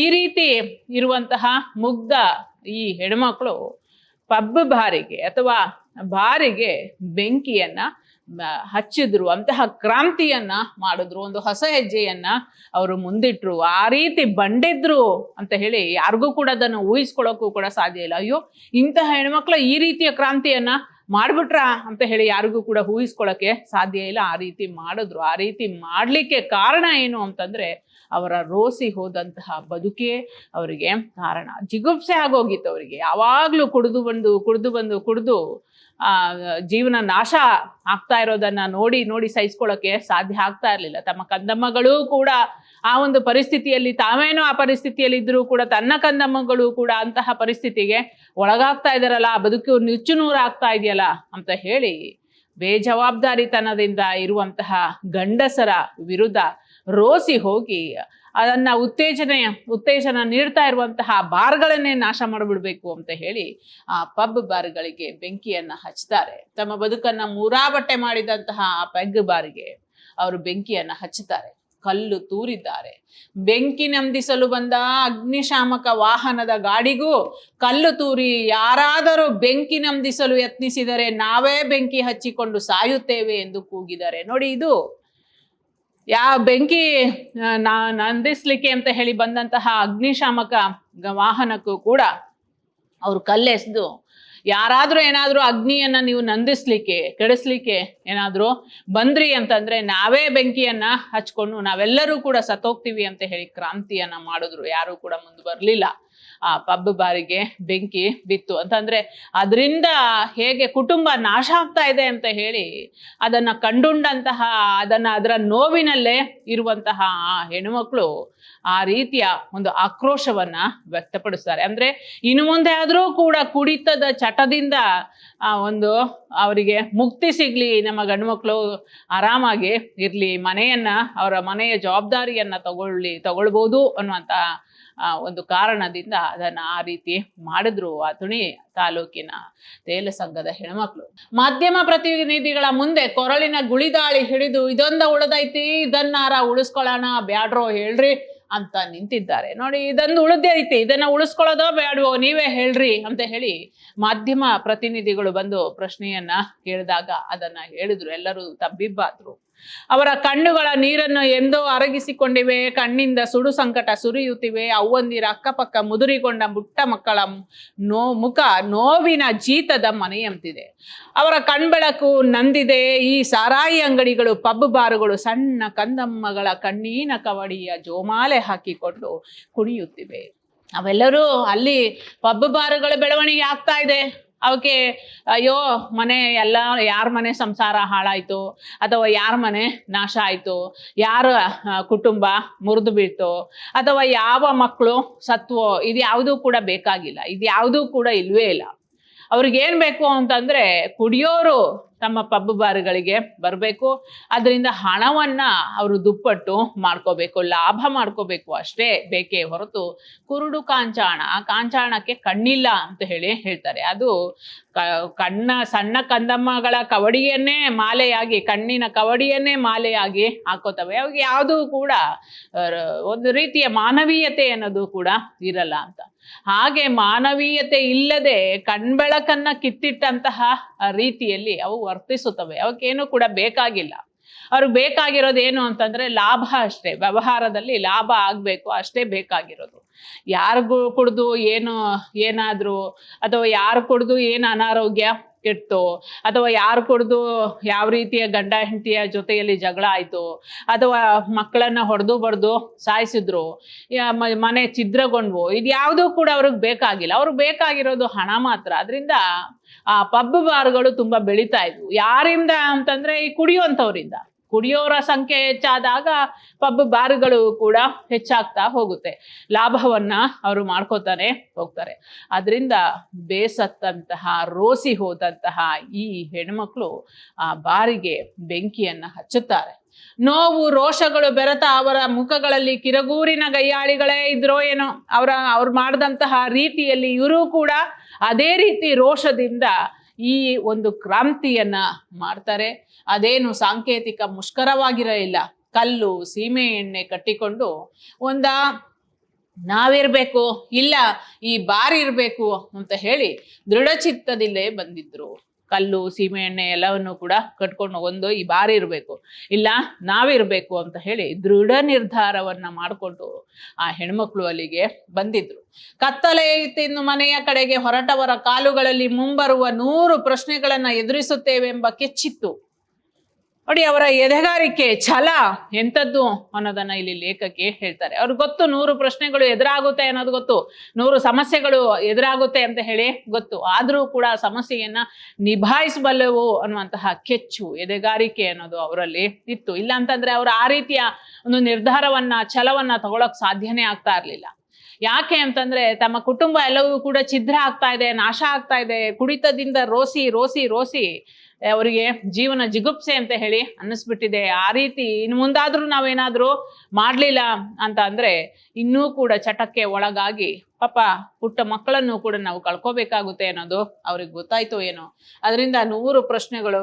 ಈ ರೀತಿ ಇರುವಂತಹ ಮುಗ್ಧ ಈ ಹೆಣ್ಮಕ್ಳು ಪಬ್ ಬಾರಿಗೆ ಅಥವಾ ಬಾರಿಗೆ ಬೆಂಕಿಯನ್ನ ಹಚ್ಚಿದ್ರು, ಅಂತಹ ಕ್ರಾಂತಿಯನ್ನ ಮಾಡಿದ್ರು, ಒಂದು ಹೊಸ ಹೆಜ್ಜೆಯನ್ನ ಅವರು ಮುಂದಿಟ್ರು. ಆ ರೀತಿ ಬಂಡಿದ್ರು ಅಂತ ಹೇಳಿ ಯಾರಿಗೂ ಕೂಡ ಅದನ್ನು ಊಹಿಸ್ಕೊಳ್ಳೋಕ್ಕೂ ಕೂಡ ಸಾಧ್ಯ ಇಲ್ಲ. ಅಯ್ಯೋ, ಇಂತಹ ಹೆಣ್ಮಕ್ಳು ಈ ರೀತಿಯ ಕ್ರಾಂತಿಯನ್ನ ಮಾಡ್ಬಿಟ್ರ ಅಂತ ಹೇಳಿ ಯಾರಿಗೂ ಕೂಡ ಊಹಿಸ್ಕೊಳ್ಳೋಕ್ಕೆ ಸಾಧ್ಯ ಇಲ್ಲ. ಆ ರೀತಿ ಮಾಡಿದ್ರು. ಆ ರೀತಿ ಮಾಡಲಿಕ್ಕೆ ಕಾರಣ ಏನು ಅಂತಂದ್ರೆ ಅವರ ರೋಸಿ ಹೋದಂತಹ ಬದುಕೇ ಅವರಿಗೆ ಕಾರಣ. ಜಿಗುಪ್ಸೆ ಆಗೋಗಿತ್ತು ಅವರಿಗೆ. ಯಾವಾಗಲೂ ಕುಡಿದು ಜೀವನ ನಾಶ ಆಗ್ತಾ ಇರೋದನ್ನ ನೋಡಿ ನೋಡಿ ಸಹಿಸ್ಕೊಳ್ಳೋಕೆ ಸಾಧ್ಯ ಆಗ್ತಾ ಇರಲಿಲ್ಲ. ತಮ್ಮ ಕಂದಮ್ಮಗಳು ಕೂಡ ಆ ಒಂದು ಪರಿಸ್ಥಿತಿಯಲ್ಲಿ, ತಾವೇನೋ ಆ ಪರಿಸ್ಥಿತಿಯಲ್ಲಿ ಇದ್ರೂ ಕೂಡ ತನ್ನ ಕಂದಮ್ಮಗಳು ಕೂಡ ಅಂತಹ ಪರಿಸ್ಥಿತಿಗೆ ಒಳಗಾಗ್ತಾ ಇದ್ದಾರಲ್ಲ, ಆ ಬದುಕು ನುಚ್ಚು ನೂರಾಗ್ತಾ ಇದೆಯಲ್ಲ ಅಂತ ಹೇಳಿ ಬೇಜವಾಬ್ದಾರಿತನದಿಂದ ಇರುವಂತಹ ಗಂಡಸರ ವಿರುದ್ಧ ರೋಸಿ ಹೋಗಿ ಅದನ್ನ ಉತ್ತೇಜನ ನೀಡ್ತಾ ಇರುವಂತಹ ಬಾರ್ಗಳನ್ನೇ ನಾಶ ಮಾಡಿಬಿಡ್ಬೇಕು ಅಂತ ಹೇಳಿ ಆ ಪಬ್ ಬಾರ್ಗಳಿಗೆ ಬೆಂಕಿಯನ್ನ ಹಚ್ತಾರೆ. ತಮ್ಮ ಬದುಕನ್ನ ಮೂರಾಬಟ್ಟೆ ಮಾಡಿದಂತಹ ಆ ಪೆಗ್ ಬಾರಿಗೆ ಅವರು ಬೆಂಕಿಯನ್ನ ಹಚ್ಚುತ್ತಾರೆ, ಕಲ್ಲು ತೂರಿದ್ದಾರೆ. ಬೆಂಕಿ ನಂದಿಸಲು ಬಂದ ಅಗ್ನಿಶಾಮಕ ವಾಹನದ ಗಾಡಿಗೂ ಕಲ್ಲು ತೂರಿ, ಯಾರಾದರೂ ಬೆಂಕಿ ನಂದಿಸಲು ಯತ್ನಿಸಿದರೆ ನಾವೇ ಬೆಂಕಿ ಹಚ್ಚಿಕೊಂಡು ಸಾಯುತ್ತೇವೆ ಎಂದು ಕೂಗಿದ್ದಾರೆ. ನೋಡಿ, ಇದು ಬೆಂಕಿ ನಂದಿಸ್ಲಿಕ್ಕೆ ಅಂತ ಹೇಳಿ ಬಂದಂತಹ ಅಗ್ನಿಶಾಮಕ ವಾಹನಕ್ಕೂ ಕೂಡ ಅವರು ಕಲ್ಲೆಸೆದು, ಯಾರಾದ್ರೂ ಏನಾದ್ರೂ ಅಗ್ನಿಯನ್ನ ನೀವು ನಂದಿಸ್ಲಿಕ್ಕೆ, ಕೆಡಿಸ್ಲಿಕ್ಕೆ ಏನಾದ್ರೂ ಬಂದ್ರಿ ಅಂತಂದ್ರೆ ನಾವೇ ಬೆಂಕಿಯನ್ನ ಹಚ್ಕೊಂಡು ನಾವೆಲ್ಲರೂ ಕೂಡ ಸತ್ತೋಗ್ತೀವಿ ಅಂತ ಹೇಳಿ ಕ್ರಾಂತಿಯನ್ನ ಮಾಡಿದ್ರು. ಯಾರು ಕೂಡ ಮುಂದೆ ಬರಲಿಲ್ಲ. ಆ ಪಬ್ ಬಾರಿಗೆ ಬೆಂಕಿ ಬಿತ್ತು ಅಂತಂದ್ರೆ ಅದರಿಂದ ಹೇಗೆ ಕುಟುಂಬ ನಾಶ ಆಗ್ತಾ ಇದೆ ಅಂತ ಹೇಳಿ ಅದನ್ನ ಕಂಡುಂಡಂತಹ, ಅದರ ನೋವಿನಲ್ಲೇ ಇರುವಂತಹ ಆ ಹೆಣ್ಮಕ್ಳು ಆ ರೀತಿಯ ಒಂದು ಆಕ್ರೋಶವನ್ನ ವ್ಯಕ್ತಪಡಿಸ್ತಾರೆ. ಅಂದ್ರೆ ಇನ್ನು ಮುಂದೆ ಆದ್ರೂ ಕೂಡ ಕುಡಿತದ ಚಟದಿಂದ ಒಂದು ಅವರಿಗೆ ಮುಕ್ತಿ ಸಿಗ್ಲಿ, ನಮ್ಮ ಗಂಡ್ಮಕ್ಳು ಆರಾಮಾಗಿ ಇರ್ಲಿ, ಅವರ ಮನೆಯ ಜವಾಬ್ದಾರಿಯನ್ನ ತಗೊಳ್ಬೋದು ಅನ್ನುವಂತ ಒಂದು ಕಾರಣದಿಂದ ಅದನ್ನ ಆ ರೀತಿ ಮಾಡಿದ್ರು ಅಥಣಿ ತಾಲೂಕಿನ ತೇಲಸಂಗದ ಹೆಣ್ಮಕ್ಳು. ಮಾಧ್ಯಮ ಪ್ರತಿನಿಧಿಗಳ ಮುಂದೆ ಕೊರಳಿನ ಗುಳಿದಾಳಿ ಹಿಡಿದು ಇದೊಂದ ಉಳಿದೈತಿ, ಇದನ್ನಾರ ಉಳಿಸ್ಕೊಳ್ಳೋಣ ಬ್ಯಾಡ್ರೋ ಹೇಳ್ರಿ ಅಂತ ನಿಂತಿದ್ದಾರೆ. ನೋಡಿ, ಇದೊಂದು ಉಳಿದೈತಿ, ಇದನ್ನ ಉಳಿಸ್ಕೊಳ್ಳೋದೋ ಬ್ಯಾಡ್ವೋ ನೀವೇ ಹೇಳ್ರಿ ಅಂತ ಹೇಳಿ ಮಾಧ್ಯಮ ಪ್ರತಿನಿಧಿಗಳು ಬಂದು ಪ್ರಶ್ನೆಯನ್ನ ಕೇಳಿದಾಗ ಅದನ್ನ ಹೇಳಿದ್ರು. ಎಲ್ಲರೂ ತಬ್ಬಿಬ್ಬಾದ್ರು. ಅವರ ಕಣ್ಣುಗಳ ನೀರನ್ನು ಎಂದೋ ಅರಗಿಸಿಕೊಂಡಿವೆ, ಕಣ್ಣಿಂದ ಸುಡು ಸಂಕಟ ಸುರಿಯುತ್ತಿವೆ, ಅವ್ವಂದಿರ ಅಕ್ಕಪಕ್ಕ ಮುದುರಿಕೊಂಡ ಮುಟ್ಟ ಮಕ್ಕಳ ಮುಖ ನೋವಿನ ಜೀತದ ಮನೆಯಂತಿದೆ. ಅವರ ಕಣ್ಬೆಳಕು ನಂದಿದೆ ಈ ಸಾರಾಯಿ ಅಂಗಡಿಗಳು, ಪಬ್ ಬಾರುಗಳು ಸಣ್ಣ ಕಂದಮ್ಮಗಳ ಕಣ್ಣೀನ ಕವಡಿಯ ಜೋಮಾಲೆ ಹಾಕಿಕೊಂಡು ಕುಣಿಯುತ್ತಿವೆ. ಅವೆಲ್ಲರೂ ಅಲ್ಲಿ ಪಬ್ ಬಾರುಗಳ ಬೆಳವಣಿಗೆ ಆಗ್ತಾ ಇದೆ. ಅವಕ್ಕೆ ಅಯ್ಯೋ ಯಾರ ಮನೆ ಸಂಸಾರ ಹಾಳಾಯ್ತು, ಅಥವಾ ಯಾರ ಮನೆ ನಾಶ ಆಯ್ತು, ಯಾರ ಕುಟುಂಬ ಮುರಿದು ಬೀಳ್ತೋ, ಅಥವಾ ಯಾವ ಮಕ್ಕಳು ಸತ್ವೋ, ಇದು ಯಾವುದೂ ಕೂಡ ಬೇಕಾಗಿಲ್ಲ. ಇದು ಯಾವುದೂ ಕೂಡ ಇಲ್ವೇ ಇಲ್ಲ. ಅವ್ರಿಗೇನ್ ಬೇಕು ಅಂತಂದ್ರೆ ಕುಡಿಯೋರು ತಮ್ಮ ಪಬ್ ಬಾರ್ಗಳಿಗೆ ಬರಬೇಕು, ಅದರಿಂದ ಹಣವನ್ನ ಅವರು ದುಪ್ಪಟ್ಟು ಮಾಡ್ಕೋಬೇಕು, ಲಾಭ ಮಾಡ್ಕೋಬೇಕು, ಅಷ್ಟೇ ಬೇಕೇ ಹೊರತು ಕುರುಡು ಕಾಂಚಾಣಕ್ಕೆ ಕಣ್ಣಿಲ್ಲ ಅಂತ ಹೇಳ್ತಾರೆ. ಅದು ಸಣ್ಣ ಕಂದಮ್ಮಗಳ ಕವಡಿಯನ್ನೇ ಮಾಲೆಯಾಗಿ, ಕಣ್ಣಿನ ಕವಡಿಯನ್ನೇ ಮಾಲೆಯಾಗಿ ಹಾಕೋತವೆ. ಅವಾಗ ಯಾವುದೂ ಕೂಡ ಒಂದು ರೀತಿಯ ಮಾನವೀಯತೆ ಅನ್ನೋದು ಕೂಡ ಇರಲ್ಲ ಅಂತ. ಹಾಗೆ ಮಾನವೀಯತೆ ಇಲ್ಲದೆ ಕಣ್ಬೆಳಕನ್ನ ಕಿತ್ತಿಟ್ಟಂತಹ ರೀತಿಯಲ್ಲಿ ಅವು ವರ್ತಿಸುತ್ತವೆ. ಅವಕ್ಕೇನು ಕೂಡ ಬೇಕಾಗಿಲ್ಲ. ಅವ್ರಿಗೆ ಬೇಕಾಗಿರೋದೇನು ಅಂತಂದ್ರೆ ಲಾಭ ಅಷ್ಟೇ. ವ್ಯವಹಾರದಲ್ಲಿ ಲಾಭ ಆಗ್ಬೇಕು ಅಷ್ಟೇ ಬೇಕಾಗಿರೋದು. ಯಾರಿಗೂ ಕುಡ್ದು ಏನಾದ್ರು, ಅಥವಾ ಯಾರು ಕುಡ್ದು ಏನು ಅನಾರೋಗ್ಯ ಕೆಟ್ಟು, ಅಥವಾ ಯಾರು ಕುಡ್ದು ಯಾವ ರೀತಿಯ ಗಂಡ ಹೆಂಡತಿಯ ಜೊತೆಯಲ್ಲಿ ಜಗಳ ಆಯಿತು, ಅಥವಾ ಮಕ್ಕಳನ್ನು ಹೊಡೆದು ಬಡ್ದು ಸಾಯಿಸಿದ್ರು, ಮನೆ ಛಿದ್ರಗೊಂಡ್ವು, ಇದು ಯಾವುದೂ ಕೂಡ ಅವ್ರಿಗೆ ಬೇಕಾಗಿಲ್ಲ. ಅವ್ರಿಗೆ ಬೇಕಾಗಿರೋದು ಹಣ ಮಾತ್ರ. ಅದರಿಂದ ಆ ಪಬ್ ಬಾರ್ಗಳು ತುಂಬಾ ಬೆಳೀತಾ ಇದ್ವು. ಯಾರಿಂದ ಅಂತಂದ್ರೆ ಈ ಕುಡಿಯುವಂಥವ್ರಿಂದ. ಕುಡಿಯೋರ ಸಂಖ್ಯೆ ಹೆಚ್ಚಾದಾಗ ಪಬ್ ಬಾರ್ಗಳು ಕೂಡ ಹೆಚ್ಚಾಗ್ತಾ ಹೋಗುತ್ತೆ. ಲಾಭವನ್ನ ಅವರು ಮಾಡ್ಕೋತಾನೆ ಹೋಗ್ತಾರೆ. ಅದರಿಂದ ಬೇಸತ್ತಂತಹ, ರೋಸಿ ಹೋದಂತಹ ಈ ಹೆಣ್ಮಕ್ಳು ಆ ಬಾರಿಗೆ ಬೆಂಕಿಯನ್ನ ಹಚ್ಚುತ್ತಾರೆ. ನೋವು ರೋಷಗಳು ಬೆರೆತ ಅವರ ಮುಖಗಳಲ್ಲಿ ಕಿರಗೂರಿನ ಗಯ್ಯಾಳಿಗಳೇ ಇದ್ರೋ ಏನೋ. ಅವ್ರು ಮಾಡಿದಂತಹ ರೀತಿಯಲ್ಲಿ ಇವರು ಕೂಡ ಅದೇ ರೀತಿ ರೋಷದಿಂದ ಈ ಒಂದು ಕ್ರಾಂತಿಯನ್ನ ಮಾಡ್ತಾರೆ. ಅದೇನು ಸಾಂಕೇತಿಕ ಮುಷ್ಕರವಾಗಿರಲಿಲ್ಲ. ಕಲ್ಲು, ಸೀಮೆ ಎಣ್ಣೆ ಕಟ್ಟಿಕೊಂಡು ನಾವಿರ್ಬೇಕು, ಇಲ್ಲ ಈ ಬಾರ್ ಇರಬೇಕು ಅಂತ ಹೇಳಿ ದೃಢಚಿತ್ತದಲ್ಲೇ ಬಂದಿದ್ರು. ಕಲ್ಲು, ಸೀಮೆ ಎಣ್ಣೆ ಎಲ್ಲವನ್ನು ಕೂಡ ಕಟ್ಕೊಂಡು ಈ ಬಾರಿ ಇರಬೇಕು, ಇಲ್ಲ ನಾವಿರಬೇಕು ಅಂತ ಹೇಳಿ ದೃಢ ನಿರ್ಧಾರವನ್ನ ಮಾಡಿಕೊಂಡು ಆ ಹೆಣ್ಮಕ್ಳು ಅಲ್ಲಿಗೆ ಬಂದಿದ್ರು. ಕತ್ತಲೆ ಇನ್ನು ಮನೆಯ ಕಡೆಗೆ ಹೊರಟವರ ಕಾಲುಗಳಲ್ಲಿ ಮುಂಬರುವ 100 ಪ್ರಶ್ನೆಗಳನ್ನ ಎದುರಿಸುತ್ತೇವೆಂಬ ಕೆಚ್ಚಿತ್ತು. ನೋಡಿ, ಅವರ ಎದೆಗಾರಿಕೆ, ಛಲ ಎಂಥದ್ದು ಅನ್ನೋದನ್ನ ಇಲ್ಲಿ ಲೇಖಕಿ ಹೇಳ್ತಾರೆ. ಅವ್ರಿಗೆ ಗೊತ್ತು 100 ಪ್ರಶ್ನೆಗಳು ಎದುರಾಗುತ್ತೆ ಅನ್ನೋದು ಗೊತ್ತು, 100 ಸಮಸ್ಯೆಗಳು ಎದುರಾಗುತ್ತೆ ಅಂತ ಹೇಳಿ ಗೊತ್ತು. ಆದರೂ ಕೂಡ ಸಮಸ್ಯೆಯನ್ನ ನಿಭಾಯಿಸಬಲ್ಲವು ಅನ್ನುವಂತಹ ಕೆಚ್ಚು, ಎದೆಗಾರಿಕೆ ಅನ್ನೋದು ಅವರಲ್ಲಿ ಇತ್ತು. ಇಲ್ಲ ಅಂತಂದ್ರೆ ಅವರು ಆ ರೀತಿಯ ಒಂದು ನಿರ್ಧಾರವನ್ನ, ಛಲವನ್ನ ತಗೊಳಕ್ ಸಾಧ್ಯನೇ ಆಗ್ತಾ ಇರ್ಲಿಲ್ಲ. ಯಾಕೆ ಅಂತಂದ್ರೆ ತಮ್ಮ ಕುಟುಂಬ ಎಲ್ಲವೂ ಕೂಡ ಛಿದ್ರ ಆಗ್ತಾ ಇದೆ, ನಾಶ ಆಗ್ತಾ ಇದೆ. ಕುಡಿತದಿಂದ ರೋಸಿ ರೋಸಿ ರೋಸಿ ಅವರಿಗೆ ಜೀವನ ಜಿಗುಪ್ಸೆ ಅಂತ ಹೇಳಿ ಅನ್ನಿಸ್ಬಿಟ್ಟಿದೆ. ಆ ರೀತಿ ಇನ್ನು ಮುಂದಾದ್ರೂ ನಾವೇನಾದ್ರೂ ಮಾಡ್ಲಿಲ್ಲ ಅಂತ ಅಂದ್ರೆ ಇನ್ನೂ ಕೂಡ ಚಟಕ್ಕೆ ಒಳಗಾಗಿ ಪಾಪ ಪುಟ್ಟ ಮಕ್ಕಳನ್ನು ಕೂಡ ನಾವು ಕಳ್ಕೋಬೇಕಾಗುತ್ತೆ ಅನ್ನೋದು ಅವ್ರಿಗೆ ಗೊತ್ತಾಯ್ತು ಏನೋ. ಅದರಿಂದ 100 ಪ್ರಶ್ನೆಗಳು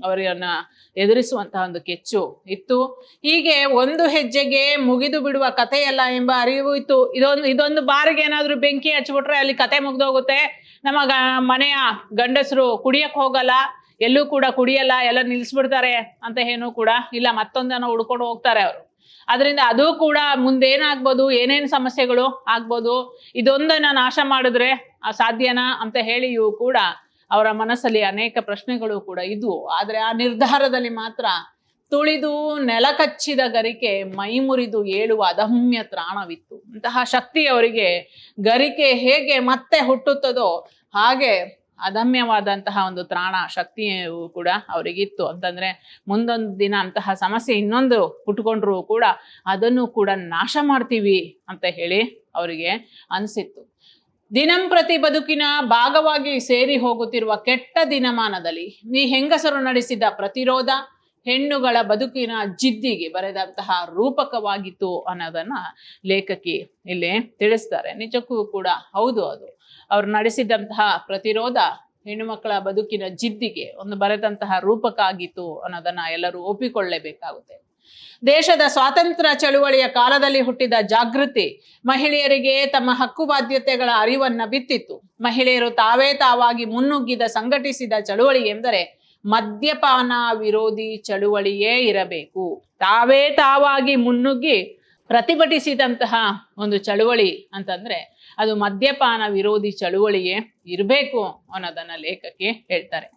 ಅವರನ್ನ ಎದುರಿಸುವಂತಹ ಒಂದು ಕೆಚ್ಚು ಇತ್ತು. ಹೀಗೆ ಒಂದು ಹೆಜ್ಜೆಗೆ ಮುಗಿದು ಬಿಡುವ ಕಥೆಯಲ್ಲ ಎಂಬ ಅರಿವು ಇತ್ತು. ಇದೊಂದು ಬಾರಿಗೆ ಏನಾದ್ರೂ ಬೆಂಕಿ ಹಚ್ಬಿಟ್ರೆ ಅಲ್ಲಿ ಕತೆ ಮುಗ್ದೋಗುತ್ತೆ. ನಮ್ಮ ಮನೆಯ ಗಂಡಸರು ಕುಡಿಯಕ್ ಹೋಗಲ್ಲ, ಎಲ್ಲೂ ಕೂಡ ಕುಡಿಯಲ್ಲ, ಎಲ್ಲ ನಿಲ್ಲಿಸ್ಬಿಡ್ತಾರೆ ಅಂತ ಏನೂ ಕೂಡ ಇಲ್ಲ, ಮತ್ತೊಂದನ್ನು ಹುಡ್ಕೊಂಡು ಹೋಗ್ತಾರೆ ಅವರು. ಅದರಿಂದ ಅದು ಕೂಡ ಮುಂದೇನಾಗ್ಬೋದು, ಏನೇನು ಸಮಸ್ಯೆಗಳು ಆಗ್ಬೋದು, ಇದೊಂದನ್ನ ನಾಶ ಮಾಡಿದ್ರೆ ಸಾಧ್ಯನಾ ಅಂತ ಹೇಳಿಯೂ ಕೂಡ ಅವರ ಮನಸ್ಸಲ್ಲಿ ಅನೇಕ ಪ್ರಶ್ನೆಗಳು ಕೂಡ ಇದ್ವು. ಆದರೆ ಆ ನಿರ್ಧಾರದಲ್ಲಿ ಮಾತ್ರ ತುಳಿದು ನೆಲಕಚ್ಚಿದ ಗರಿಕೆ ಮೈ ಮುರಿದು ಏಳುವ ಅದಮ್ಯ ತ್ರಾಣವಿತ್ತು. ಅಂತಹ ಶಕ್ತಿ ಅವರಿಗೆ, ಗರಿಕೆ ಹೇಗೆ ಮತ್ತೆ ಹುಟ್ಟುತ್ತದೋ ಹಾಗೆ ಅದಮ್ಯವಾದಂತಹ ಒಂದು ತ್ರಾಣ ಶಕ್ತಿಯೂ ಕೂಡ ಅವರಿಗಿತ್ತು. ಅಂತಂದ್ರೆ ಮುಂದೊಂದು ದಿನ ಅಂತಹ ಸಮಸ್ಯೆ ಇನ್ನೊಂದು ಹುಟ್ಕೊಂಡ್ರು ಕೂಡ ಅದನ್ನು ಕೂಡ ನಾಶ ಮಾಡ್ತೀವಿ ಅಂತ ಹೇಳಿ ಅವರಿಗೆ ಅನಿಸಿತ್ತು. ದಿನಂಪ್ರತಿ ಬದುಕಿನ ಭಾಗವಾಗಿ ಸೇರಿ ಹೋಗುತ್ತಿರುವ ಕೆಟ್ಟ ದಿನಮಾನದಲ್ಲಿ ಈ ಹೆಂಗಸರು ನಡೆಸಿದ ಪ್ರತಿರೋಧ ಹೆಣ್ಣುಗಳ ಬದುಕಿನ ಜಿದ್ದಿಗೆ ಬರೆದಂತಹ ರೂಪಕವಾಗಿತ್ತು ಅನ್ನೋದನ್ನ ಲೇಖಕಿ ಇಲ್ಲಿ ತಿಳಿಸ್ತಾರೆ. ನಿಜಕ್ಕೂ ಕೂಡ ಹೌದು, ಅದು ಅವ್ರು ನಡೆಸಿದಂತಹ ಪ್ರತಿರೋಧ ಹೆಣ್ಣು ಮಕ್ಕಳ ಬದುಕಿನ ಜಿದ್ದಿಗೆ ಬರೆದಂತಹ ರೂಪಕ ಆಗಿತ್ತು ಅನ್ನೋದನ್ನ ಎಲ್ಲರೂ ಒಪ್ಪಿಕೊಳ್ಳಲೇಬೇಕಾಗುತ್ತೆ. ದೇಶದ ಸ್ವಾತಂತ್ರ್ಯ ಚಳುವಳಿಯ ಕಾಲದಲ್ಲಿ ಹುಟ್ಟಿದ ಜಾಗೃತಿ ಮಹಿಳೆಯರಿಗೆ ತಮ್ಮ ಹಕ್ಕು ಬಾಧ್ಯತೆಗಳ ಅರಿವನ್ನ ಬಿತ್ತಿತ್ತು. ಮಹಿಳೆಯರು ತಾವಾಗಿ ಮುನ್ನುಗ್ಗಿದ ಸಂಘಟಿಸಿದ ಚಳುವಳಿ ಎಂದರೆ ಮದ್ಯಪಾನ ವಿರೋಧಿ ಚಳುವಳಿಯೇ ಇರಬೇಕು. ತಾವಾಗಿ ಮುನ್ನುಗ್ಗಿ ಪ್ರತಿಭಟಿಸಿದಂತಹ ಒಂದು ಚಳುವಳಿ ಅಂತಂದ್ರೆ ಅದು ಮದ್ಯಪಾನ ವಿರೋಧಿ ಚಳುವಳಿಯೇ ಇರಬೇಕು ಅನ್ನೋದನ್ನ ಲೇಖಕಿ ಹೇಳ್ತಾರೆ.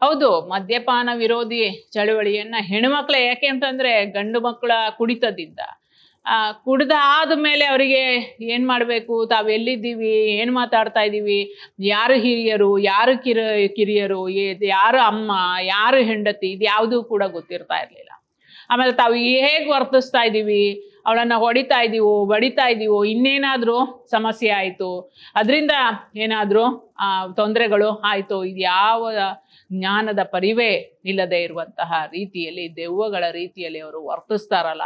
ಹೌದು, ಮದ್ಯಪಾನ ವಿರೋಧಿ ಚಳುವಳಿಯನ್ನ ಹೆಣ್ಮಕ್ಳೇ, ಯಾಕೆ ಅಂತಂದ್ರೆ ಗಂಡು ಮಕ್ಕಳ ಕುಡಿತದಿಂದ ಕುಡ್ದ ಆದ್ಮೇಲೆ ಅವರಿಗೆ ಏನ್ ಮಾಡ್ಬೇಕು, ತಾವೆಲ್ಲಿದ್ದೀವಿ, ಏನ್ ಮಾತಾಡ್ತಾ ಇದ್ದೀವಿ, ಯಾರು ಹಿರಿಯರು, ಯಾರು ಕಿರಿಯರು, ಯಾರು ಅಮ್ಮ, ಯಾರು ಹೆಂಡತಿ, ಇದು ಯಾವುದೂ ಕೂಡ ಗೊತ್ತಿರ್ತಾ ಇರ್ಲಿಲ್ಲ. ಆಮೇಲೆ ತಾವು ಹೇಗೆ ವರ್ತಿಸ್ತಾ ಇದ್ದೀವಿ, ಅವಳನ್ನ ಹೊಡಿತಾ ಇದೀವೋ, ಬಡಿತಾ ಇದೀವೋ, ಇನ್ನೇನಾದ್ರೂ ಸಮಸ್ಯೆ ಆಯ್ತು, ಅದರಿಂದ ಏನಾದ್ರೂ ತೊಂದರೆಗಳು ಆಯ್ತು, ಇದು ಯಾವ ಜ್ಞಾನದ ಪರಿವೇ ಇಲ್ಲದೆ ಇರುವಂತಹ ರೀತಿಯಲ್ಲಿ, ದೆವ್ವಗಳ ರೀತಿಯಲ್ಲಿ ಅವರು ವರ್ತಿಸ್ತಾರಲ್ಲ,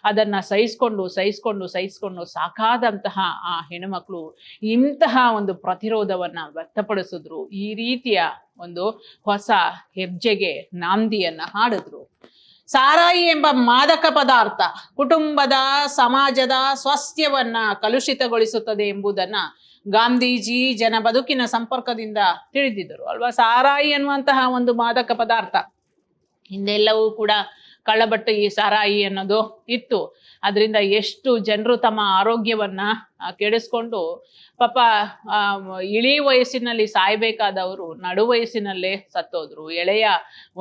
ಅದನ್ನ ಸಹಿಸ್ಕೊಂಡು ಸಾಕಾದಂತಹ ಆ ಹೆಣ್ಣುಮಕ್ಕಳು ಇಂತಹ ಒಂದು ಪ್ರತಿರೋಧವನ್ನ ವ್ಯಕ್ತಪಡಿಸಿದ್ರು. ಈ ರೀತಿಯ ಒಂದು ಹೊಸ ಹೆಜ್ಜೆಗೆ ನಾಂದಿಯನ್ನ ಹಾಡಿದ್ರು. ಸಾರಾಯಿ ಎಂಬ ಮಾದಕ ಪದಾರ್ಥ ಕುಟುಂಬದ, ಸಮಾಜದ ಸ್ವಾಸ್ಥ್ಯವನ್ನ ಕಲುಷಿತಗೊಳಿಸುತ್ತದೆ ಎಂಬುದನ್ನ ಗಾಂಧೀಜಿ ಜನ ಬದುಕಿನ ಸಂಪರ್ಕದಿಂದ ತಿಳಿದಿದ್ದರು ಅಲ್ವಾ. ಸಾರಾಯಿ ಅನ್ನುವಂತಹ ಒಂದು ಮಾದಕ ಪದಾರ್ಥ ಹಿಂದೆಲ್ಲವೂ ಕೂಡ ಕಳ್ಳಬಟ್ಟು ಈ ಸಾರಾಯಿ ಅನ್ನೋದು ಇತ್ತು. ಅದರಿಂದ ಎಷ್ಟು ಜನರು ತಮ್ಮ ಆರೋಗ್ಯವನ್ನ ಕೆಡಿಸ್ಕೊಂಡು ಪಾಪ ಇಳಿ ವಯಸ್ಸಿನಲ್ಲಿ ಸಾಯ್ಬೇಕಾದವರು ನಡು ವಯಸ್ಸಿನಲ್ಲೇ ಸತ್ತೋದ್ರು, ಎಳೆಯ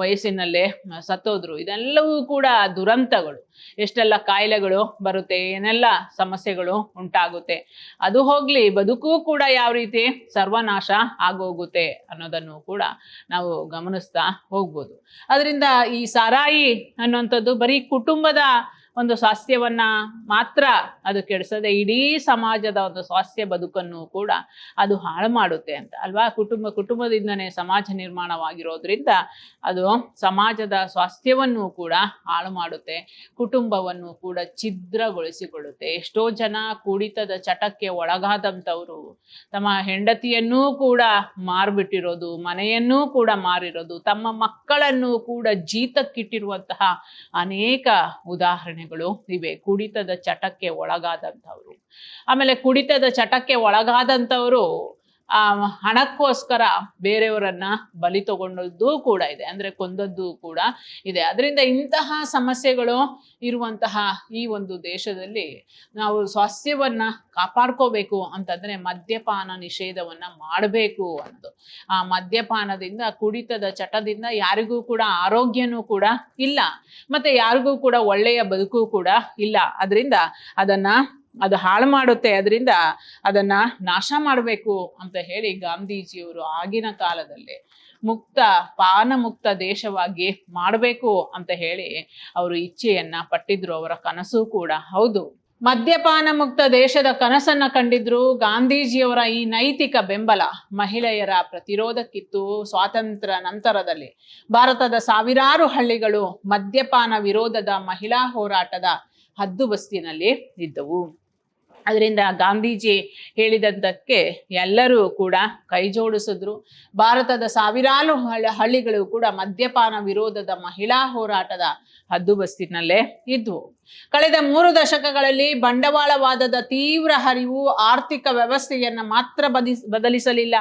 ವಯಸ್ಸಿನಲ್ಲೇ ಸತ್ತೋದ್ರು. ಇದೆಲ್ಲವೂ ಕೂಡ ದುರಂತಗಳು. ಎಷ್ಟೆಲ್ಲ ಕಾಯಿಲೆಗಳು ಬರುತ್ತೆ, ಏನೆಲ್ಲ ಸಮಸ್ಯೆಗಳು ಉಂಟಾಗುತ್ತೆ. ಅದು ಹೋಗ್ಲಿ, ಬದುಕು ಕೂಡ ಯಾವ ರೀತಿ ಸರ್ವನಾಶ ಆಗೋಗುತ್ತೆ ಅನ್ನೋದನ್ನು ಕೂಡ ನಾವು ಗಮನಿಸ್ತಾ ಹೋಗ್ಬೋದು. ಅದರಿಂದ ಈ ಸಾರಾಯಿ ಅನ್ನುವಂಥದ್ದು ಬರೀ ಕುಟುಂಬದ ಒಂದು ಸ್ವಾಸ್ಥ್ಯವನ್ನ ಮಾತ್ರ ಅದು ಕೆಡಿಸದೆ ಇಡೀ ಸಮಾಜದ ಒಂದು ಸ್ವಾಸ್ಥ್ಯ ಬದುಕನ್ನು ಕೂಡ ಅದು ಹಾಳು ಮಾಡುತ್ತೆ ಅಂತ ಅಲ್ವಾ. ಕುಟುಂಬದಿಂದನೇ ಸಮಾಜ ನಿರ್ಮಾಣವಾಗಿರೋದ್ರಿಂದ ಅದು ಸಮಾಜದ ಸ್ವಾಸ್ಥ್ಯವನ್ನು ಕೂಡ ಹಾಳು ಮಾಡುತ್ತೆ, ಕುಟುಂಬವನ್ನು ಕೂಡ ಛಿದ್ರಗೊಳಿಸಿಕೊಳ್ಳುತ್ತೆ. ಎಷ್ಟೋ ಜನ ಕುಡಿತದ ಚಟಕ್ಕೆ ಒಳಗಾದಂಥವ್ರು ತಮ್ಮ ಹೆಂಡತಿಯನ್ನೂ ಕೂಡ ಮಾರ್ಬಿಟ್ಟಿರೋದು, ಮನೆಯನ್ನೂ ಕೂಡ ಮಾರಿರೋದು, ತಮ್ಮ ಮಕ್ಕಳನ್ನು ಕೂಡ ಜೀತಕ್ಕಿಟ್ಟಿರುವಂತಹ ಅನೇಕ ಉದಾಹರಣೆಗಳು ಇವೆ. ಕುಡಿತದ ಚಟಕ್ಕೆ ಒಳಗಾದಂಥವ್ರು, ಆಮೇಲೆ ಕುಡಿತದ ಚಟಕ್ಕೆ ಒಳಗಾದಂಥವ್ರು ಹಣಕ್ಕೋಸ್ಕರ ಬೇರೆಯವರನ್ನ ಬಲಿ ತಗೊಂಡದ್ದು ಕೂಡ ಇದೆ, ಅಂದ್ರೆ ಕೊಂದದ್ದು ಕೂಡ ಇದೆ. ಅದರಿಂದ ಇಂತಹ ಸಮಸ್ಯೆಗಳು ಇರುವಂತಹ ಈ ಒಂದು ದೇಶದಲ್ಲಿ ನಾವು ಸ್ವಾಸ್ಥ್ಯವನ್ನ ಕಾಪಾಡ್ಕೋಬೇಕು ಅಂತಂದ್ರೆ ಮದ್ಯಪಾನ ನಿಷೇಧವನ್ನ ಮಾಡಬೇಕು ಅನ್ನೋದು. ಆ ಮದ್ಯಪಾನದಿಂದ, ಕುಡಿತದ ಚಟದಿಂದ ಯಾರಿಗೂ ಕೂಡ ಆರೋಗ್ಯನೂ ಕೂಡ ಇಲ್ಲ, ಮತ್ತೆ ಯಾರಿಗೂ ಕೂಡ ಒಳ್ಳೆಯ ಬದುಕು ಕೂಡ ಇಲ್ಲ. ಅದರಿಂದ ಅದು ಹಾಳು ಮಾಡುತ್ತೆ. ಅದರಿಂದ ಅದನ್ನ ನಾಶ ಮಾಡಬೇಕು ಅಂತ ಹೇಳಿ ಗಾಂಧೀಜಿಯವರು ಆಗಿನ ಕಾಲದಲ್ಲಿ ಪಾನ ಮುಕ್ತ ದೇಶವಾಗಿ ಮಾಡಬೇಕು ಅಂತ ಹೇಳಿ ಅವರು ಇಚ್ಛೆಯನ್ನ ಪಟ್ಟಿದ್ರು. ಅವರ ಕನಸು ಕೂಡ ಹೌದು. ಮದ್ಯಪಾನ ಮುಕ್ತ ದೇಶದ ಕನಸನ್ನ ಕಂಡಿದ್ರು. ಗಾಂಧೀಜಿಯವರ ಈ ನೈತಿಕ ಬೆಂಬಲ ಮಹಿಳೆಯರ ಪ್ರತಿರೋಧಕ್ಕಿತ್ತು. ಸ್ವಾತಂತ್ರ್ಯ ನಂತರದಲ್ಲಿ ಭಾರತದ ಸಾವಿರಾರು ಹಳ್ಳಿಗಳು ಮದ್ಯಪಾನ ವಿರೋಧದ ಮಹಿಳಾ ಹೋರಾಟದ ಹದ್ದುಬಸ್ತಿನಲ್ಲಿ ಇದ್ದವು. ಅದರಿಂದ ಗಾಂಧೀಜಿ ಹೇಳಿದಂತಕ್ಕೆ ಎಲ್ಲರೂ ಕೂಡ ಕೈ ಜೋಡಿಸಿದ್ರು. ಭಾರತದ ಸಾವಿರಾರು ಹಳ್ಳಿಗಳು ಕೂಡ ಮದ್ಯಪಾನ ವಿರೋಧದ ಮಹಿಳಾ ಹೋರಾಟದ ಹದ್ದುಬಸ್ತಿನಲ್ಲೇ ಇದ್ವು. ಕಳೆದ 3 ದಶಕಗಳಲ್ಲಿ ಬಂಡವಾಳವಾದದ ತೀವ್ರ ಹರಿವು ಆರ್ಥಿಕ ವ್ಯವಸ್ಥೆಯನ್ನ ಮಾತ್ರ ಬದಲಿಸಲಿಲ್ಲ,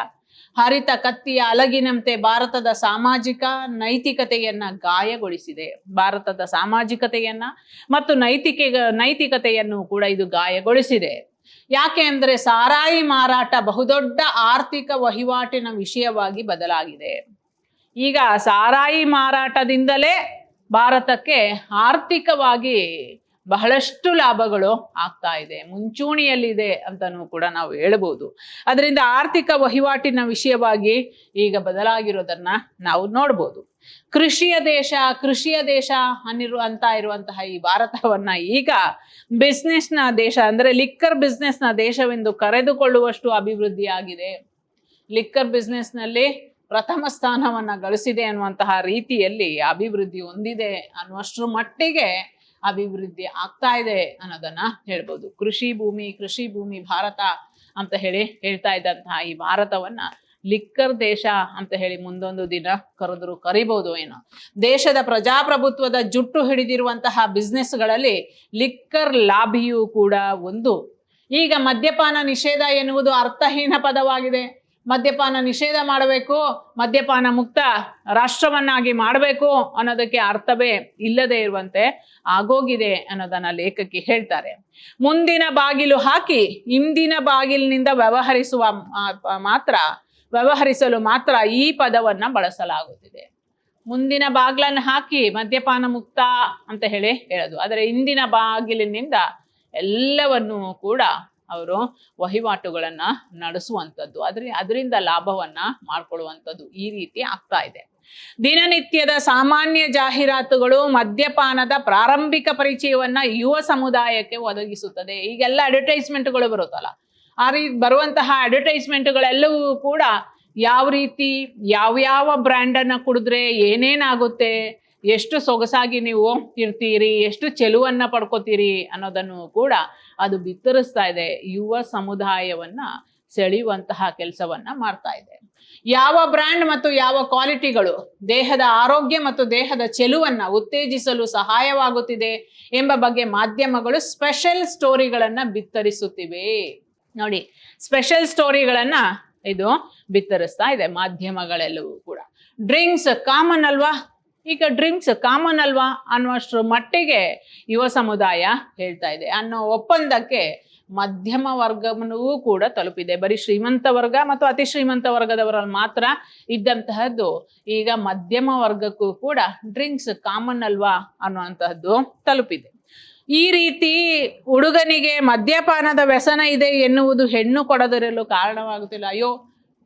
ಹರಿತ ಕತ್ತಿಯ ಅಲಗಿನಂತೆ ಭಾರತದ ಸಾಮಾಜಿಕ ನೈತಿಕತೆಯನ್ನ ಗಾಯಗೊಳಿಸಿದೆ. ಭಾರತದ ಸಾಮಾಜಿಕತೆಯನ್ನ ಮತ್ತು ನೈತಿಕತೆಯನ್ನು ಕೂಡ ಇದು ಗಾಯಗೊಳಿಸಿದೆ. ಯಾಕೆ ಅಂದ್ರೆ ಸಾರಾಯಿ ಮಾರಾಟ ಬಹುದೊಡ್ಡ ಆರ್ಥಿಕ ವಹಿವಾಟಿನ ವಿಷಯವಾಗಿ ಬದಲಾಗಿದೆ. ಈಗ ಸಾರಾಯಿ ಮಾರಾಟದಿಂದಲೇ ಭಾರತಕ್ಕೆ ಆರ್ಥಿಕವಾಗಿ ಬಹಳಷ್ಟು ಲಾಭಗಳು ಆಗ್ತಾ ಇದೆ, ಮುಂಚೂಣಿಯಲ್ಲಿದೆ ಅಂತನೂ ಕೂಡ ನಾವು ಹೇಳ್ಬೋದು. ಅದರಿಂದ ಆರ್ಥಿಕ ವಹಿವಾಟಿನ ವಿಷಯವಾಗಿ ಈಗ ಬದಲಾಗಿರೋದನ್ನ ನಾವು ನೋಡ್ಬೋದು. ಕೃಷಿಯ ದೇಶ ಅಂತ ಇರುವಂತಹ ಈ ಭಾರತವನ್ನ ಈಗ ಬಿಸ್ನೆಸ್ನ ದೇಶ ಅಂದ್ರೆ ಲಿಕ್ಕರ್ ಬಿಸ್ನೆಸ್ನ ದೇಶವೆಂದು ಕರೆದುಕೊಳ್ಳುವಷ್ಟು ಅಭಿವೃದ್ಧಿಯಾಗಿದೆ. ಲಿಕ್ಕರ್ ಬಿಸ್ನೆಸ್ನಲ್ಲಿ ಪ್ರಥಮ ಸ್ಥಾನವನ್ನ ಗಳಿಸಿದೆ ಅನ್ನುವಂತಹ ರೀತಿಯಲ್ಲಿ ಅಭಿವೃದ್ಧಿ ಹೊಂದಿದೆ ಅನ್ನುವಷ್ಟರ ಮಟ್ಟಿಗೆ ಅಭಿವೃದ್ಧಿ ಆಗ್ತಾ ಇದೆ ಅನ್ನೋದನ್ನ ಹೇಳ್ಬೋದು. ಕೃಷಿ ಭೂಮಿ ಭಾರತ ಅಂತ ಹೇಳ್ತಾ ಇದ್ದಂತಹ ಈ ಭಾರತವನ್ನ ಲಿಕ್ಕರ್ ದೇಶ ಅಂತ ಹೇಳಿ ಮುಂದೊಂದು ದಿನ ಕರಿಬಹುದು ಏನೋ. ದೇಶದ ಪ್ರಜಾಪ್ರಭುತ್ವದ ಜುಟ್ಟು ಹಿಡಿದಿರುವಂತಹ ಬಿಸ್ನೆಸ್ಗಳಲ್ಲಿ ಲಿಕ್ಕರ್ ಲಾಬಿಯೂ ಕೂಡ ಒಂದು. ಈಗ ಮದ್ಯಪಾನ ನಿಷೇಧ ಎನ್ನುವುದು ಅರ್ಥಹೀನ ಪದವಾಗಿದೆ. ಮದ್ಯಪಾನ ನಿಷೇಧ ಮಾಡಬೇಕು, ಮದ್ಯಪಾನ ಮುಕ್ತ ರಾಷ್ಟ್ರವನ್ನಾಗಿ ಮಾಡಬೇಕು ಅನ್ನೋದಕ್ಕೆ ಅರ್ಥವೇ ಇಲ್ಲದೆ ಇರುವಂತೆ ಆಗೋಗಿದೆ ಅನ್ನೋದನ್ನ ಲೇಖಕಿ ಹೇಳ್ತಾರೆ. ಮುಂದಿನ ಬಾಗಿಲು ಹಾಕಿ ಹಿಂದಿನ ಬಾಗಿಲಿನಿಂದ ವ್ಯವಹರಿಸಲು ಮಾತ್ರ ಈ ಪದವನ್ನ ಬಳಸಲಾಗುತ್ತಿದೆ. ಮುಂದಿನ ಬಾಗಿಲನ್ನು ಹಾಕಿ ಮದ್ಯಪಾನ ಮುಕ್ತ ಅಂತ ಹೇಳೋದು, ಆದರೆ ಹಿಂದಿನ ಬಾಗಿಲಿನಿಂದ ಎಲ್ಲವನ್ನೂ ಕೂಡ ಅವರು ವಹಿವಾಟುಗಳನ್ನ ನಡೆಸುವಂಥದ್ದು, ಅದರಿಂದ ಲಾಭವನ್ನ ಮಾಡ್ಕೊಳ್ಳುವಂಥದ್ದು ಈ ರೀತಿ ಆಗ್ತಾ ಇದೆ. ದಿನನಿತ್ಯದ ಸಾಮಾನ್ಯ ಜಾಹೀರಾತುಗಳು ಮದ್ಯಪಾನದ ಪ್ರಾರಂಭಿಕ ಪರಿಚಯವನ್ನ ಯುವ ಸಮುದಾಯಕ್ಕೆ ಒದಗಿಸುತ್ತದೆ. ಈಗೆಲ್ಲ ಅಡ್ವರ್ಟೈಸ್ಮೆಂಟ್ಗಳು ಬರುತ್ತಲ್ಲ, ಆ ರೀತಿ ಬರುವಂತಹ ಅಡ್ವರ್ಟೈಸ್ಮೆಂಟ್ಗಳೆಲ್ಲವೂ ಕೂಡ ಯಾವ ರೀತಿ ಯಾವ್ಯಾವ ಬ್ರ್ಯಾಂಡನ್ನು ಕುಡಿದ್ರೆ ಏನೇನಾಗುತ್ತೆ, ಎಷ್ಟು ಸೊಗಸಾಗಿ ನೀವು ಇರ್ತೀರಿ, ಎಷ್ಟು ಚೆಲುವನ್ನ ಪಡ್ಕೋತೀರಿ ಅನ್ನೋದನ್ನು ಕೂಡ ಅದು ಬಿತ್ತರಿಸ್ತಾ ಇದೆ. ಯುವ ಸಮುದಾಯವನ್ನ ಸೆಳೆಯುವಂತಹ ಕೆಲಸವನ್ನ ಮಾಡ್ತಾ ಇದೆ. ಯಾವ ಬ್ರ್ಯಾಂಡ್ ಮತ್ತು ಯಾವ ಕ್ವಾಲಿಟಿಗಳು ದೇಹದ ಆರೋಗ್ಯ ಮತ್ತು ದೇಹದ ಚೆಲುವನ್ನ ಉತ್ತೇಜಿಸಲು ಸಹಾಯವಾಗುತ್ತಿದೆ ಎಂಬ ಬಗ್ಗೆ ಮಾಧ್ಯಮಗಳು ಸ್ಪೆಷಲ್ ಸ್ಟೋರಿಗಳನ್ನ ಬಿತ್ತರಿಸುತ್ತಿವೆ. ನೋಡಿ, ಸ್ಪೆಷಲ್ ಸ್ಟೋರಿಗಳನ್ನ ಇದು ಬಿತ್ತರಿಸ್ತಾ ಇದೆ ಮಾಧ್ಯಮಗಳೆಲ್ಲವೂ ಕೂಡ. ಡ್ರಿಂಕ್ಸ್ ಕಾಮನ್ ಅಲ್ವಾ, ಈಗ ಡ್ರಿಂಕ್ಸ್ ಕಾಮನ್ ಅಲ್ವಾ ಅನ್ನುವಷ್ಟರ ಮಟ್ಟಿಗೆ ಯುವ ಸಮುದಾಯ ಹೇಳ್ತಾ ಇದೆ ಅನ್ನೋ ಒಪ್ಪಂದಕ್ಕೆ ಮಧ್ಯಮ ವರ್ಗವನ್ನೂ ಕೂಡ ತಲುಪಿದೆ. ಬರೀ ಶ್ರೀಮಂತ ವರ್ಗ ಮತ್ತು ಅತಿ ಶ್ರೀಮಂತ ವರ್ಗದವರಲ್ಲಿ ಮಾತ್ರ ಇದ್ದಂತಹದ್ದು ಈಗ ಮಧ್ಯಮ ವರ್ಗಕ್ಕೂ ಕೂಡ ಡ್ರಿಂಕ್ಸ್ ಕಾಮನ್ ಅಲ್ವಾ ಅನ್ನುವಂತಹದ್ದು ತಲುಪಿದೆ. ಈ ರೀತಿ ಹುಡುಗನಿಗೆ ಮದ್ಯಪಾನದ ವ್ಯಸನ ಇದೆ ಎನ್ನುವುದು ಹೆಣ್ಣು ಕೊಡದಿರಲು ಕಾರಣವಾಗುತ್ತಿಲ್ಲ. ಅಯ್ಯೋ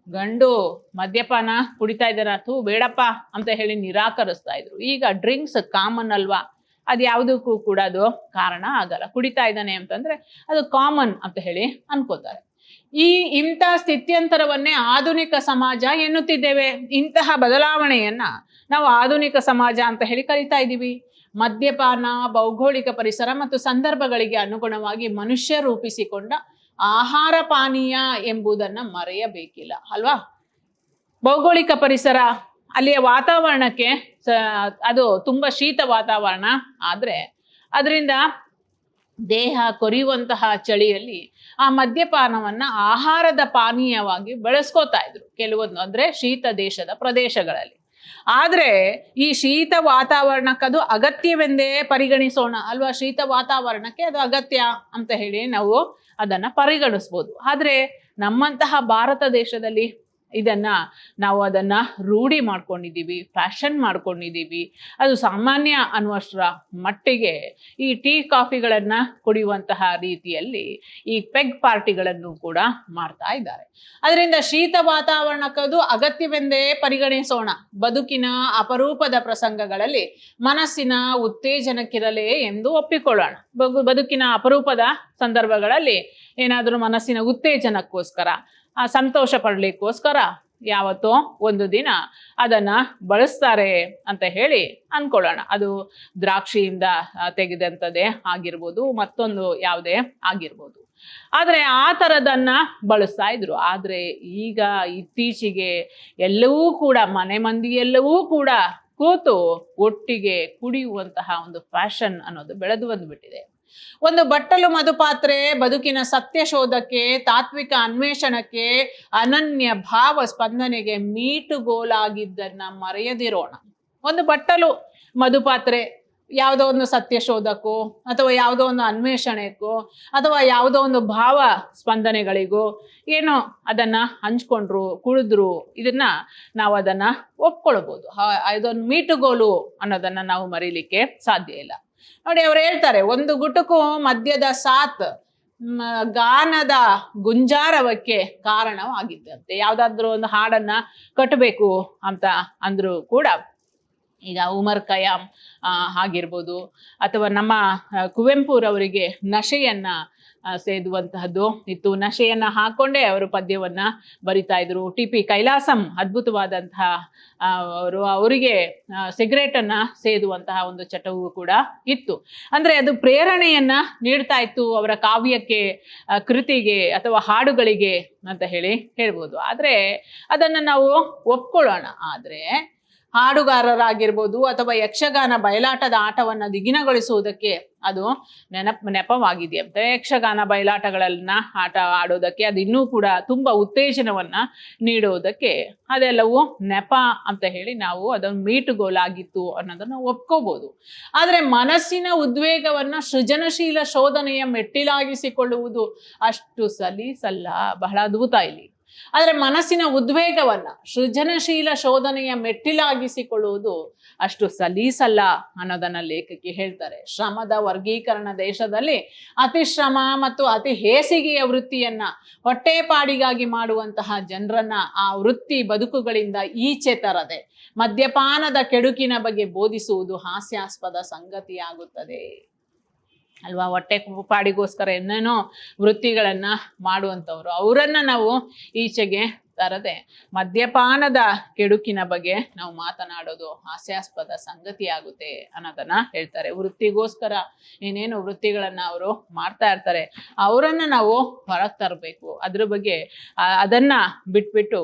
ಗಂಡು ಮದ್ಯಪಾನ ಕುಡಿತಾ ಇದ್ದಾನ, ಬೇಡಪ್ಪ ಅಂತ ಹೇಳಿ ನಿರಾಕರಿಸ್ತಾ ಇದ್ರು. ಈಗ ಡ್ರಿಂಕ್ಸ್ ಕಾಮನ್ ಅಲ್ವಾ, ಅದು ಯಾವುದಕ್ಕೂ ಕೂಡ ಅದು ಕಾರಣ ಆಗಲ್ಲ. ಕುಡಿತಾ ಇದ್ದಾನೆ ಅಂತಂದ್ರೆ ಅದು ಕಾಮನ್ ಅಂತ ಹೇಳಿ ಅನ್ಕೋತಾರೆ. ಇಂಥ ಸ್ಥಿತ್ಯಂತರವನ್ನೇ ಆಧುನಿಕ ಸಮಾಜ ಎನ್ನುತ್ತಿದ್ದೇವೆ. ಇಂತಹ ಬದಲಾವಣೆಯನ್ನ ನಾವು ಆಧುನಿಕ ಸಮಾಜ ಅಂತ ಹೇಳಿ ಕರಿತಾ ಇದ್ದೀವಿ. ಮದ್ಯಪಾನ ಭೌಗೋಳಿಕ ಪರಿಸರ ಮತ್ತು ಸಂದರ್ಭಗಳಿಗೆ ಅನುಗುಣವಾಗಿ ಮನುಷ್ಯ ರೂಪಿಸಿಕೊಂಡ ಆಹಾರ ಪಾನೀಯ ಎಂಬುದನ್ನ ಮರೆಯಬೇಕಿಲ್ಲ ಅಲ್ವಾ. ಭೌಗೋಳಿಕ ಪರಿಸರ, ಅಲ್ಲಿಯ ವಾತಾವರಣಕ್ಕೆ ಅದು ತುಂಬಾ ಶೀತ ವಾತಾವರಣ ಆದ್ರೆ ಅದರಿಂದ ದೇಹ ಕೊರಿಯುವಂತಹ ಚಳಿಯಲ್ಲಿ ಆ ಮದ್ಯಪಾನವನ್ನ ಆಹಾರದ ಪಾನೀಯವಾಗಿ ಬಳಸ್ಕೋತಾ ಇದ್ರು ಕೆಲವೊಂದು, ಅಂದ್ರೆ ಶೀತ ದೇಶದ ಪ್ರದೇಶಗಳಲ್ಲಿ. ಆದ್ರೆ ಈ ಶೀತ ವಾತಾವರಣಕ್ಕದು ಅಗತ್ಯವೆಂದೇ ಪರಿಗಣಿಸೋಣ ಅಲ್ವಾ. ಶೀತ ವಾತಾವರಣಕ್ಕೆ ಅದು ಅಗತ್ಯ ಅಂತ ಹೇಳಿ ನಾವು ಅದನ್ನ ಪರಿಗಣಿಸ್ಬೋದು. ಆದ್ರೆ ನಮ್ಮಂತಹ ಭಾರತ ದೇಶದಲ್ಲಿ ನಾವು ಅದನ್ನ ರೂಢಿ ಮಾಡ್ಕೊಂಡಿದ್ದೀವಿ, ಫ್ಯಾಷನ್ ಮಾಡ್ಕೊಂಡಿದ್ದೀವಿ. ಅದು ಸಾಮಾನ್ಯ ಅನ್ನುವಷ್ಟರ ಮಟ್ಟಿಗೆ ಈ ಟೀ ಕಾಫಿಗಳನ್ನ ಕುಡಿಯುವಂತಹ ರೀತಿಯಲ್ಲಿ ಈ ಪೆಗ್ ಪಾರ್ಟಿಗಳನ್ನು ಕೂಡ ಮಾಡ್ತಾ ಇದ್ದಾರೆ. ಅದರಿಂದ ಶೀತ ವಾತಾವರಣಕ್ಕದು ಅಗತ್ಯವೆಂದೇ ಪರಿಗಣಿಸೋಣ. ಬದುಕಿನ ಅಪರೂಪದ ಪ್ರಸಂಗಗಳಲ್ಲಿ ಮನಸ್ಸಿನ ಉತ್ತೇಜನಕ್ಕಿರಲೇ ಎಂದು ಒಪ್ಪಿಕೊಳ್ಳೋಣ. ಬದುಕಿನ ಅಪರೂಪದ ಸಂದರ್ಭಗಳಲ್ಲಿ ಏನಾದರೂ ಮನಸ್ಸಿನ ಉತ್ತೇಜನಕ್ಕೋಸ್ಕರ, ಸಂತೋಷ ಪಡ್ಲಿಕ್ಕೋಸ್ಕರ ಯಾವತ್ತೋ ಒಂದು ದಿನ ಅದನ್ನ ಬಳಸ್ತಾರೆ ಅಂತ ಹೇಳಿ ಅನ್ಕೊಳ್ಳೋಣ. ಅದು ದ್ರಾಕ್ಷಿಯಿಂದ ತೆಗೆದಂಥದ್ದೇ ಆಗಿರ್ಬೋದು, ಮತ್ತೊಂದು ಯಾವುದೇ ಆಗಿರ್ಬೋದು. ಆದ್ರೆ ಆ ಥರದನ್ನ ಬಳಸ್ತಾ ಇದ್ರು. ಆದ್ರೆ ಈಗ ಇತ್ತೀಚೆಗೆ ಎಲ್ಲವೂ ಕೂಡ ಮನೆ ಮಂದಿ ಎಲ್ಲವೂ ಕೂಡ ಕೂತು ಒಟ್ಟಿಗೆ ಕುಡಿಯುವಂತಹ ಒಂದು ಫ್ಯಾಷನ್ ಅನ್ನೋದು ಬೆಳೆದು ಬಂದ್ಬಿಟ್ಟಿದೆ. ಒಂದು ಬಟ್ಟಲು ಮಧುಪಾತ್ರೆ ಬದುಕಿನ ಸತ್ಯ ಶೋಧಕ್ಕೆ, ತಾತ್ವಿಕ ಅನ್ವೇಷಣಕ್ಕೆ, ಅನನ್ಯ ಭಾವ ಸ್ಪಂದನೆಗೆ ಮೀಟುಗೋಲಾಗಿದ್ದನ್ನ ಮರೆಯದಿರೋಣ. ಒಂದು ಬಟ್ಟಲು ಮಧುಪಾತ್ರೆ ಯಾವುದೋ ಒಂದು ಸತ್ಯ ಶೋಧಕ್ಕೋ ಅಥವಾ ಯಾವುದೋ ಒಂದು ಅನ್ವೇಷಣೆಕ್ಕೋ ಅಥವಾ ಯಾವುದೋ ಒಂದು ಭಾವ ಸ್ಪಂದನೆಗಳಿಗೋ ಏನೋ ಅದನ್ನ ಹಂಚ್ಕೊಂಡ್ರು, ಕುಡಿದ್ರು, ಇದನ್ನ ನಾವು ಅದನ್ನ ಒಪ್ಕೊಳ್ಬೋದು. ಇದೊಂದು ಮೀಟುಗೋಲು ಅನ್ನೋದನ್ನ ನಾವು ಮರೀಲಿಕ್ಕೆ ಸಾಧ್ಯ ಇಲ್ಲ. ನೋಡಿ, ಅವ್ರು ಹೇಳ್ತಾರೆ, ಒಂದು ಗುಟುಕು ಮದ್ಯದ ಸಾತ್ ಗಾನದ ಗುಂಜಾರವಕ್ಕೆ ಕಾರಣವಾಗಿದ್ದಂತೆ. ಯಾವ್ದಾದ್ರು ಒಂದು ಹಾಡನ್ನ ಕಟ್ಟಬೇಕು ಅಂತ ಅಂದ್ರು ಕೂಡ ಈಗ ಉಮರ್ ಖಯ್ಯಾಮ್ ಆಗಿರ್ಬೋದು ಅಥವಾ ನಮ್ಮ ಕುವೆಂಪುರವರಿಗೆ ನಶೆಯನ್ನ ಸೇದುವಂತಹದ್ದು ಇತ್ತು. ನಶೆಯನ್ನ ಹಾಕೊಂಡೇ ಅವರು ಪದ್ಯವನ್ನ ಬರಿತಾ ಇದ್ರು. TP ಕೈಲಾಸಂ ಅದ್ಭುತವಾದಂತಹ ಅವರಿಗೆ ಸಿಗರೇಟ್ ಅನ್ನ ಸೇದುವಂತಹ ಒಂದು ಚಟವೂ ಕೂಡ ಇತ್ತು. ಅಂದ್ರೆ ಅದು ಪ್ರೇರಣೆಯನ್ನ ನೀಡ್ತಾ ಇತ್ತು ಅವರ ಕಾವ್ಯಕ್ಕೆ, ಕೃತಿಗೆ ಅಥವಾ ಹಾಡುಗಳಿಗೆ ಅಂತ ಹೇಳಿ ಹೇಳ್ಬೋದು. ಆದ್ರೆ ಅದನ್ನ ನಾವು ಒಪ್ಕೊಳ್ಳೋಣ. ಆದ್ರೆ ಹಾಡುಗಾರರಾಗಿರ್ಬೋದು ಅಥವಾ ಯಕ್ಷಗಾನ ಬಯಲಾಟದ ಆಟವನ್ನ ದಿಗಿನಗೊಳಿಸುವುದಕ್ಕೆ ಅದು ನೆಪವಾಗಿದೆಯಂತೆ. ಯಕ್ಷಗಾನ ಬಯಲಾಟಗಳನ್ನ ಆಟ ಆಡೋದಕ್ಕೆ ಅದು ಇನ್ನೂ ಕೂಡ ತುಂಬಾ ಉತ್ತೇಜನವನ್ನ ನೀಡುವುದಕ್ಕೆ ಅದೆಲ್ಲವೂ ನೆಪ ಅಂತ ಹೇಳಿ ನಾವು ಅದನ್ನು ಮೀಟುಗೋಲಾಗಿತ್ತು ಅನ್ನೋದನ್ನ ಒಪ್ಕೋಬಹುದು. ಆದ್ರೆ ಮನಸ್ಸಿನ ಉದ್ವೇಗವನ್ನ ಸೃಜನಶೀಲ ಶೋಧನೆಯ ಮೆಟ್ಟಿಲಾಗಿಸಿಕೊಳ್ಳುವುದು ಅಷ್ಟು ಸಲೀಸಲ್ಲ. ಬಹಳ ಅದ್ಭುತ ಇಲ್ಲಿ. ಆದ್ರೆ ಮನಸ್ಸಿನ ಉದ್ವೇಗವನ್ನ ಸೃಜನಶೀಲ ಶೋಧನೆಯ ಮೆಟ್ಟಿಲಾಗಿಸಿಕೊಳ್ಳುವುದು ಅಷ್ಟು ಸಲೀಸಲ್ಲ ಅನ್ನೋದನ್ನ ಲೇಖಕಿ ಹೇಳ್ತಾರೆ. ಶ್ರಮದ ವರ್ಗೀಕರಣ ದೇಶದಲ್ಲಿ ಅತಿ ಶ್ರಮ ಮತ್ತು ಅತಿ ಹೇಸಿಗೆಯ ವೃತ್ತಿಯನ್ನ ಹೊಟ್ಟೆಪಾಡಿಗಾಗಿ ಮಾಡುವಂತಹ ಜನರನ್ನ ಆ ವೃತ್ತಿ ಬದುಕುಗಳಿಂದ ಈಚೆ ತರದೆ ಮದ್ಯಪಾನದ ಕೆಡುಕಿನ ಬಗ್ಗೆ ಬೋಧಿಸುವುದು ಹಾಸ್ಯಾಸ್ಪದ ಸಂಗತಿಯಾಗುತ್ತದೆ ಅಲ್ವಾ. ಹೊಟ್ಟೆ ಪಾಡಿಗೋಸ್ಕರ ಏನೇನೋ ವೃತ್ತಿಗಳನ್ನ ಮಾಡುವಂಥವ್ರು, ಅವರನ್ನ ನಾವು ಈಚೆಗೆ ತರದೆ ಮದ್ಯಪಾನದ ಕೆಡುಕಿನ ಬಗ್ಗೆ ನಾವು ಮಾತನಾಡೋದು ಹಾಸ್ಯಾಸ್ಪದ ಸಂಗತಿಯಾಗುತ್ತೆ ಅನ್ನೋದನ್ನ ಹೇಳ್ತಾರೆ. ವೃತ್ತಿಗೋಸ್ಕರ ಏನೇನು ವೃತ್ತಿಗಳನ್ನ ಅವರು ಮಾಡ್ತಾ ಇರ್ತಾರೆ, ಅವರನ್ನ ನಾವು ಹೊರಗೆ ತರಬೇಕು. ಅದ್ರ ಬಗ್ಗೆ ಅದನ್ನ ಬಿಟ್ಬಿಟ್ಟು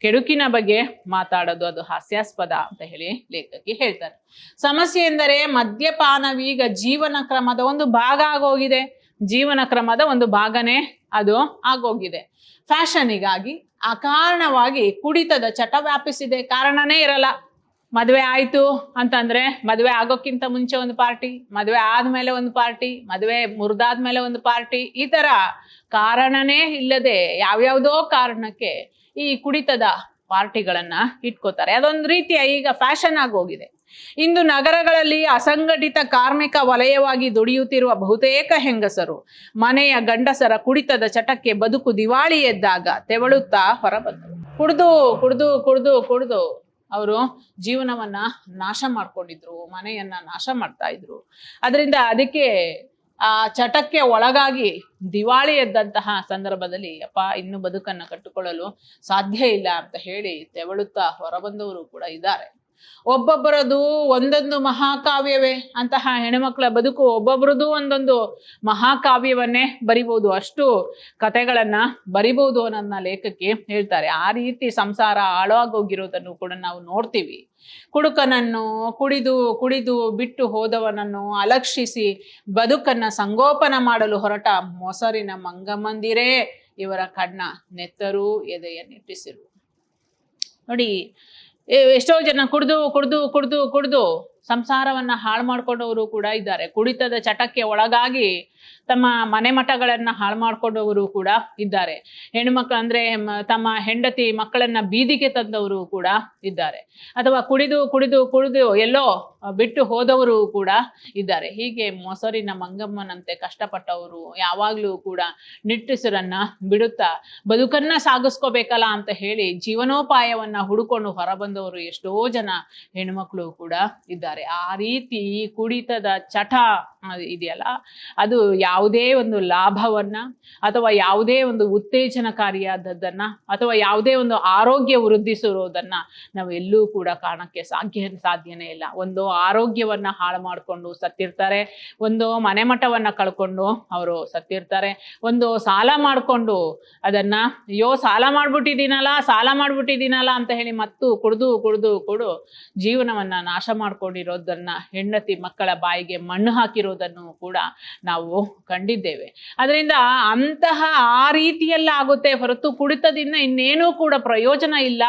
ಕೆಡುಕಿನ ಬಗ್ಗೆ ಮಾತಾಡೋದು ಅದು ಹಾಸ್ಯಾಸ್ಪದ ಅಂತ ಹೇಳಿ ಲೇಖಕಿ ಹೇಳ್ತಾರೆ. ಸಮಸ್ಯೆ ಎಂದರೆ ಮದ್ಯಪಾನವೀಗ ಜೀವನ ಕ್ರಮದ ಒಂದು ಭಾಗ ಆಗೋಗಿದೆ. ಜೀವನ ಕ್ರಮದ ಒಂದು ಭಾಗನೇ ಅದು ಆಗೋಗಿದೆ. ಫ್ಯಾಷನಿಗಾಗಿ ಅಕಾರಣವಾಗಿ ಕುಡಿತದ ಚಟ ವ್ಯಾಪಿಸಿದೆ. ಕಾರಣನೇ ಇರಲ್ಲ. ಮದುವೆ ಆಯ್ತು ಅಂತಂದ್ರೆ ಮದುವೆ ಆಗೋಕ್ಕಿಂತ ಮುಂಚೆ ಒಂದು ಪಾರ್ಟಿ, ಮದುವೆ ಆದ್ಮೇಲೆ ಒಂದು ಪಾರ್ಟಿ, ಮದುವೆ ಮುರಿದಾದ್ಮೇಲೆ ಒಂದು ಪಾರ್ಟಿ, ಈ ತರ ಕಾರಣನೇ ಇಲ್ಲದೆ ಯಾವ್ಯಾವುದೋ ಕಾರಣಕ್ಕೆ ಈ ಕುಡಿತದ ಪಾರ್ಟಿಗಳನ್ನ ಇಟ್ಕೋತಾರೆ. ಅದೊಂದು ರೀತಿಯ ಈಗ ಫ್ಯಾಷನ್ ಆಗೋಗಿದೆ. ಇಂದು ನಗರಗಳಲ್ಲಿ ಅಸಂಘಟಿತ ಕಾರ್ಮಿಕ ವಲಯವಾಗಿ ದುಡಿಯುತ್ತಿರುವ ಬಹುತೇಕ ಹೆಂಗಸರು ಮನೆಯ ಗಂಡಸರ ಕುಡಿತದ ಚಟಕ್ಕೆ ಬದುಕು ದಿವಾಳಿ ಎದ್ದಾಗ ತೆವಳುತ್ತಾ ಹೊರಬಂದರು. ಕುಡ್ದು ಕುಡ್ದು ಕುಡ್ದು ಕುಡ್ದು ಅವರು ಜೀವನವನ್ನ ನಾಶ ಮಾಡ್ಕೊಂಡಿದ್ರು, ಮನೆಯನ್ನ ನಾಶ ಮಾಡ್ತಾ ಇದ್ರು. ಅದರಿಂದ ಅದಕ್ಕೆ ಆ ಚಟಕ್ಕೆ ಒಳಗಾಗಿ ದಿವಾಳಿ ಎದ್ದಂತಹ ಸಂದರ್ಭದಲ್ಲಿ ಅಪ್ಪ ಇನ್ನು ಬದುಕನ್ನ ಕಟ್ಟಿಕೊಳ್ಳಲು ಸಾಧ್ಯ ಇಲ್ಲ ಅಂತ ಹೇಳಿ ತೆವಳುತ್ತಾ ಹೊರಬಂದವರು ಕೂಡ ಇದ್ದಾರೆ. ಒಬ್ಬೊಬ್ಬರದು ಒಂದೊಂದು ಮಹಾಕಾವ್ಯವೇ. ಅಂತಹ ಹೆಣ್ಮಕ್ಳ ಬದುಕು ಒಬ್ಬೊಬ್ರದ್ದು ಒಂದೊಂದು ಮಹಾಕಾವ್ಯವನ್ನೇ ಬರಿಬಹುದು, ಅಷ್ಟು ಕಥೆಗಳನ್ನ ಬರಿಬಹುದು ಅನ್ನೋದನ್ನ ಲೇಖಕಿ ಹೇಳ್ತಾರೆ. ಆ ರೀತಿ ಸಂಸಾರ ಹಾಳಾಗೋಗಿರೋದನ್ನು ಕೂಡ ನಾವು ನೋಡ್ತೀವಿ. ಕುಡುಕನನ್ನು ಕುಡಿದು ಕುಡಿದು ಬಿಟ್ಟು ಹೋದವನನ್ನು ಅಲಕ್ಷಿಸಿ ಬದುಕನ್ನ ಸಂಗೋಪನ ಮಾಡಲು ಹೊರಟ ಮೊಸರಿನ ಮಂಗಮಂದಿರೇ ಇವರ ಕಣ್ಣ ನೆತ್ತರೂ ಎದೆಯ ನಿಟ್ಟಿಸಿರು. ನೋಡಿ, ಎಷ್ಟೋ ಜನ ಕುಡ್ದು ಕುಡ್ದು ಕುಡ್ದು ಕುಡ್ದು ಸಂಸಾರವನ್ನ ಹಾಳು ಮಾಡ್ಕೊಂಡವರು ಕೂಡ ಇದ್ದಾರೆ. ಕುಡಿತದ ಚಟಕ್ಕೆ ಒಳಗಾಗಿ ತಮ್ಮ ಮನೆ ಮಠಗಳನ್ನ ಹಾಳು ಮಾಡ್ಕೊಂಡವರು ಕೂಡ ಇದ್ದಾರೆ. ಹೆಣ್ಮಕ್ಳು ಅಂದ್ರೆ ತಮ್ಮ ಹೆಂಡತಿ ಮಕ್ಕಳನ್ನ ಬೀದಿಗೆ ತಂದವರು ಕೂಡ ಇದ್ದಾರೆ. ಅಥವಾ ಕುಡಿದು ಕುಡಿದು ಕುಡಿದು ಎಲ್ಲೋ ಬಿಟ್ಟು ಹೋದವರು ಕೂಡ ಇದ್ದಾರೆ. ಹೀಗೆ ಮೊಸರಿನ ಮಂಗಮ್ಮನಂತೆ ಕಷ್ಟಪಟ್ಟವರು ಯಾವಾಗ್ಲೂ ಕೂಡ ನಿಟ್ಟುಸಿರನ್ನ ಬಿಡುತ್ತಾ ಬದುಕನ್ನ ಸಾಗಿಸ್ಕೋಬೇಕಲ್ಲ ಅಂತ ಹೇಳಿ ಜೀವನೋಪಾಯವನ್ನ ಹುಡುಕೊಂಡು ಹೊರಬಂದವರು ಎಷ್ಟೋ ಜನ ಹೆಣ್ಮಕ್ಳು ಕೂಡ ಇದ್ದಾರೆ. ಆ ರೀತಿ ಕುಡಿತದ ಚಟ ಇದೆಯಲ್ಲ, ಅದು ಯಾವುದೇ ಒಂದು ಲಾಭವನ್ನ ಅಥವಾ ಯಾವುದೇ ಒಂದು ಉತ್ತೇಜನಕಾರಿಯಾದದ್ದನ್ನ ಅಥವಾ ಯಾವುದೇ ಒಂದು ಆರೋಗ್ಯ ವೃದ್ಧಿಸಿರೋದನ್ನ ನಾವು ಎಲ್ಲೂ ಕೂಡ ಕಾಣಕ್ಕೆ ಸಾಧ್ಯನೇ ಇಲ್ಲ. ಒಂದು ಆರೋಗ್ಯವನ್ನ ಹಾಳು ಮಾಡಿಕೊಂಡು ಸತ್ತಿರ್ತಾರೆ, ಒಂದು ಮನೆ ಮಠವನ್ನ ಕಳ್ಕೊಂಡು ಅವರು ಸತ್ತಿರ್ತಾರೆ, ಒಂದು ಸಾಲ ಮಾಡಿಕೊಂಡು ಅದನ್ನ ಅಯ್ಯೋ ಸಾಲ ಮಾಡ್ಬಿಟ್ಟಿದ್ದೀನಲ್ಲ ಅಂತ ಹೇಳಿ ಮತ್ತು ಕುಡ್ದು ಕುಡ್ದು ಕುಡು ಜೀವನವನ್ನ ನಾಶ ಮಾಡ್ಕೊಂಡಿರೋದನ್ನ, ಹೆಂಡತಿ ಮಕ್ಕಳ ಬಾಯಿಗೆ ಮಣ್ಣು ಹಾಕಿರೋದನ್ನು ಕೂಡ ನಾವು ಕಂಡಿದ್ದೇವೆ. ಅದರಿಂದ ಅಂತಹ ಆ ರೀತಿಯೆಲ್ಲ ಆಗುತ್ತೆ ಹೊರತು ಕುಡಿತದಿಂದ ಇನ್ನೇನೂ ಕೂಡ ಪ್ರಯೋಜನ ಇಲ್ಲ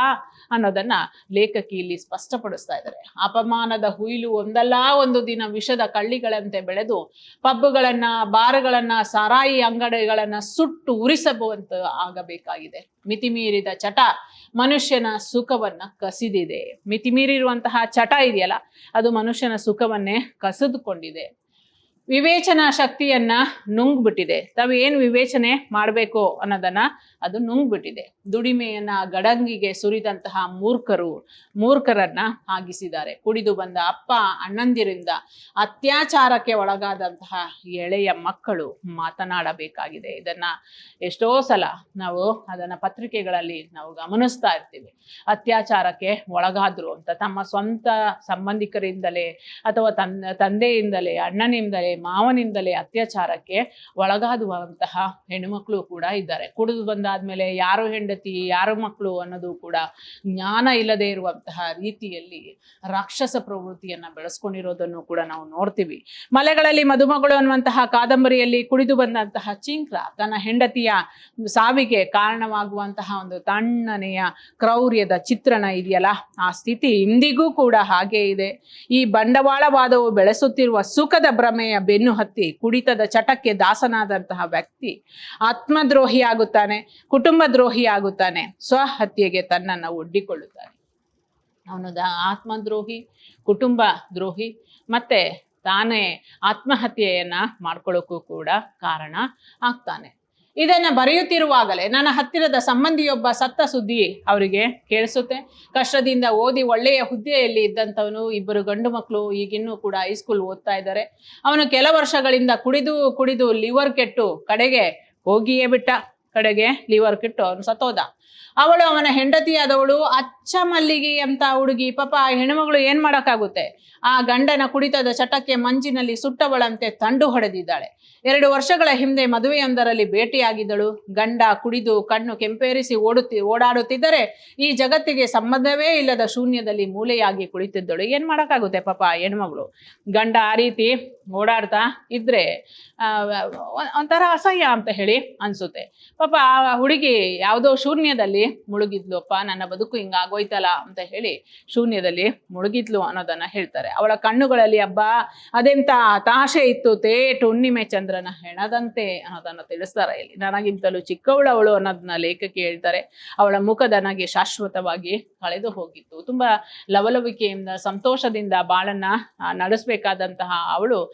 ಅನ್ನೋದನ್ನ ಲೇಖಕಿ ಇಲ್ಲಿ ಸ್ಪಷ್ಟಪಡಿಸ್ತಾ ಇದ್ದಾರೆ. ಅಪಮಾನದ ಹುಯಿಲು ಒಂದಲ್ಲ ಒಂದು ದಿನ ವಿಷದ ಕಳ್ಳಿಗಳಂತೆ ಬೆಳೆದು ಪಬ್ಗಳನ್ನ, ಬಾರ್ಗಳನ್ನ, ಸಾರಾಯಿ ಅಂಗಡಿಗಳನ್ನ ಸುಟ್ಟು ಉರಿಸಬಹುವಂತ ಆಗಬೇಕಾಗಿದೆ. ಮಿತಿಮೀರಿದ ಚಟ ಮನುಷ್ಯನ ಸುಖವನ್ನ ಕಸಿದಿದೆ. ಮಿತಿಮೀರಿರುವಂತಹ ಚಟ ಇದೆಯಲ್ಲ, ಅದು ಮನುಷ್ಯನ ಸುಖವನ್ನೇ ಕಸಿದುಕೊಂಡಿದೆ. ವಿವೇಚನಾ ಶಕ್ತಿಯನ್ನ ನುಂಗ್ಬಿಟ್ಟಿದೆ. ತಾವು ಏನು ವಿವೇಚನೆ ಮಾಡಬೇಕು ಅನ್ನೋದನ್ನ ಅದು ನುಂಗ್ಬಿಟ್ಟಿದೆ. ದುಡಿಮೆಯನ್ನ ಗಡಂಗಿಗೆ ಸುರಿದಂತಹ ಮೂರ್ಖರನ್ನ ಆಗಿಸಿದ್ದಾರೆ. ಕುಡಿದು ಬಂದ ಅಪ್ಪ ಅಣ್ಣಂದಿರಿಂದ ಅತ್ಯಾಚಾರಕ್ಕೆ ಒಳಗಾದಂತಹ ಎಳೆಯ ಮಕ್ಕಳು ಮಾತನಾಡಬೇಕಾಗಿದೆ. ಇದನ್ನ ಎಷ್ಟೋ ಸಲ ನಾವು ಅದನ್ನ ಪತ್ರಿಕೆಗಳಲ್ಲಿ ನಾವು ಗಮನಿಸ್ತಾ ಇರ್ತೀವಿ. ಅತ್ಯಾಚಾರಕ್ಕೆ ಒಳಗಾದ್ರು ಅಂತ ತಮ್ಮ ಸ್ವಂತ ಸಂಬಂಧಿಕರಿಂದಲೇ ಅಥವಾ ತಂದೆಯಿಂದಲೇ, ಅಣ್ಣನಿಂದಲೇ, ಮಾವನಿಂದಲೇ ಅತ್ಯಾಚಾರಕ್ಕೆ ಒಳಗಾದುವಂತಹ ಹೆಣ್ಣುಮಕ್ಕಳು ಕೂಡ ಇದ್ದಾರೆ. ಕುಡಿದು ಬಂದಾದ್ಮೇಲೆ ಯಾರು ಹೆಂಡತಿ ಯಾರು ಮಕ್ಕಳು ಅನ್ನೋದು ಕೂಡ ಜ್ಞಾನ ಇಲ್ಲದೆ ಇರುವಂತಹ ರೀತಿಯಲ್ಲಿ ರಾಕ್ಷಸ ಪ್ರವೃತ್ತಿಯನ್ನ ಬೆಳೆಸ್ಕೊಂಡಿರೋದನ್ನು ಕೂಡ ನಾವು ನೋಡ್ತೀವಿ. ಮಲೆಗಳಲ್ಲಿ ಮದುಮಗಳು ಅನ್ನುವಂತಹ ಕಾದಂಬರಿಯಲ್ಲಿ ಕುಡಿದು ಬಂದಂತಹ ಚಿಂಕ್ರ ತನ್ನ ಹೆಂಡತಿಯ ಸಾವಿಗೆ ಕಾರಣವಾಗುವಂತಹ ಒಂದು ತಣ್ಣನೆಯ ಕ್ರೌರ್ಯದ ಚಿತ್ರಣ ಇದೆಯಲ್ಲ, ಆ ಸ್ಥಿತಿ ಇಂದಿಗೂ ಕೂಡ ಹಾಗೇ ಇದೆ. ಈ ಬಂಡವಾಳವಾದವು ಬೆಳೆಸುತ್ತಿರುವ ಸುಖದ ಭ್ರಮೆಯ ಬೆನ್ನು ಹತ್ತಿ ಕುಡಿತದ ಚಟಕ್ಕೆ ದಾಸನಾದಂತಹ ವ್ಯಕ್ತಿ ಆತ್ಮದ್ರೋಹಿಯಾಗುತ್ತಾನೆ, ಕುಟುಂಬ ದ್ರೋಹಿಯಾಗುತ್ತಾನೆ, ಸ್ವಹತ್ಯೆಗೆ ತನ್ನನ್ನು ಒಡ್ಡಿಕೊಳ್ಳುತ್ತಾನೆ. ಅವನು ಆತ್ಮದ್ರೋಹಿ, ಕುಟುಂಬ ದ್ರೋಹಿ, ಮತ್ತೆ ತಾನೇ ಆತ್ಮಹತ್ಯೆಯನ್ನ ಮಾಡ್ಕೊಳ್ಳೋಕ್ಕೂ ಕೂಡ ಕಾರಣ ಆಗ್ತಾನೆ. ಇದನ್ನ ಬರೆಯುತ್ತಿರುವಾಗಲೇ ನನ್ನ ಹತ್ತಿರದ ಸಂಬಂಧಿಯೊಬ್ಬ ಸತ್ತ ಸುದ್ದಿ ಅವರಿಗೆ ಕೇಳಿಸುತ್ತೆ. ಕಷ್ಟದಿಂದ ಓದಿ ಒಳ್ಳೆಯ ಹುದ್ದೆಯಲ್ಲಿ ಇದ್ದಂಥವನು, ಇಬ್ಬರು ಗಂಡು ಮಕ್ಕಳು ಈಗಿನ್ನೂ ಕೂಡ ಹೈಸ್ಕೂಲ್ ಓದ್ತಾ ಇದ್ದಾರೆ. ಅವನು ಕೆಲ ವರ್ಷಗಳಿಂದ ಕುಡಿದು ಕುಡಿದು ಲಿವರ್ ಕೆಟ್ಟು ಕಡೆಗೆ ಹೋಗಿಯೇ ಬಿಟ್ಟ. ಅವನು ಸತ್ತೋದ. ಅವಳು ಅವನ ಹೆಂಡತಿಯಾದವಳು ಅಚ್ಚ ಮಲ್ಲಿಗೆ ಅಂತ ಹುಡುಗಿ. ಪಾಪ ಆ ಹೆಣ್ಮಗಳು ಏನ್ ಮಾಡಕ್ಕಾಗುತ್ತೆ? ಆ ಗಂಡನ ಕುಡಿತದ ಚಟಕ್ಕೆ ಮಂಜಿನಲ್ಲಿ ಸುಟ್ಟವಳಂತೆ ತಂಡು ಹೊಡೆದಿದ್ದಾಳೆ. 2 ವರ್ಷಗಳ ಹಿಂದೆ ಮದುವೆಯೊಂದರಲ್ಲಿ ಭೇಟಿಯಾಗಿದ್ದಳು. ಗಂಡ ಕುಡಿದು ಕಣ್ಣು ಕೆಂಪೇರಿಸಿ ಓಡಾಡುತ್ತಿದ್ದರೆ ಈ ಜಗತ್ತಿಗೆ ಸಂಬಂಧವೇ ಇಲ್ಲದ ಶೂನ್ಯದಲ್ಲಿ ಮೂಲೆಯಾಗಿ ಕುಳಿತಿದ್ದಳು. ಏನ್ ಮಾಡಕ್ಕಾಗುತ್ತೆ ಪಾಪ ಹೆಣ್ಮಗಳು? ಗಂಡ ಆ ರೀತಿ ಓಡಾಡ್ತಾ ಇದ್ರೆ ಒಂಥರ ಅಸಹ್ಯ ಅಂತ ಹೇಳಿ ಅನ್ಸುತ್ತೆ. ಪಾಪ ಆ ಹುಡುಗಿ ಯಾವುದೋ ಶೂನ್ಯದಲ್ಲಿ ಮುಳುಗಿದ್ಲು. ಅಪ್ಪ ನನ್ನ ಬದುಕು ಹಿಂಗಾಗೋಯ್ತಲ್ಲ ಅಂತ ಹೇಳಿ ಶೂನ್ಯದಲ್ಲಿ ಮುಳುಗಿದ್ಲು ಅನ್ನೋದನ್ನ ಹೇಳ್ತಾರೆ. ಅವಳ ಕಣ್ಣುಗಳಲ್ಲಿ ಹಬ್ಬ ಅದೆಂತ ತಾಶೆ ಇತ್ತು ತೇಟು ಹುಣ್ಣಿಮೆ ಚಂದ್ರನ ಹೆಣದಂತೆ ಅನ್ನೋದನ್ನ ತಿಳಿಸ್ತಾರೆ. ಇಲ್ಲಿ ನನಗಿಂತಲೂ ಚಿಕ್ಕವಳವಳು ಅನ್ನೋದನ್ನ ಲೇಖಕಿ ಹೇಳ್ತಾರೆ. ಅವಳ ಮುಖ ನನಗೆ ಶಾಶ್ವತವಾಗಿ ಕಳೆದು ಹೋಗಿತ್ತು. ತುಂಬಾ ಲವಲವಿಕೆಯಿಂದ ಸಂತೋಷದಿಂದ ಬಾಳನ್ನ ನಡೆಸಬೇಕಾದಂತಹ ಅವಳು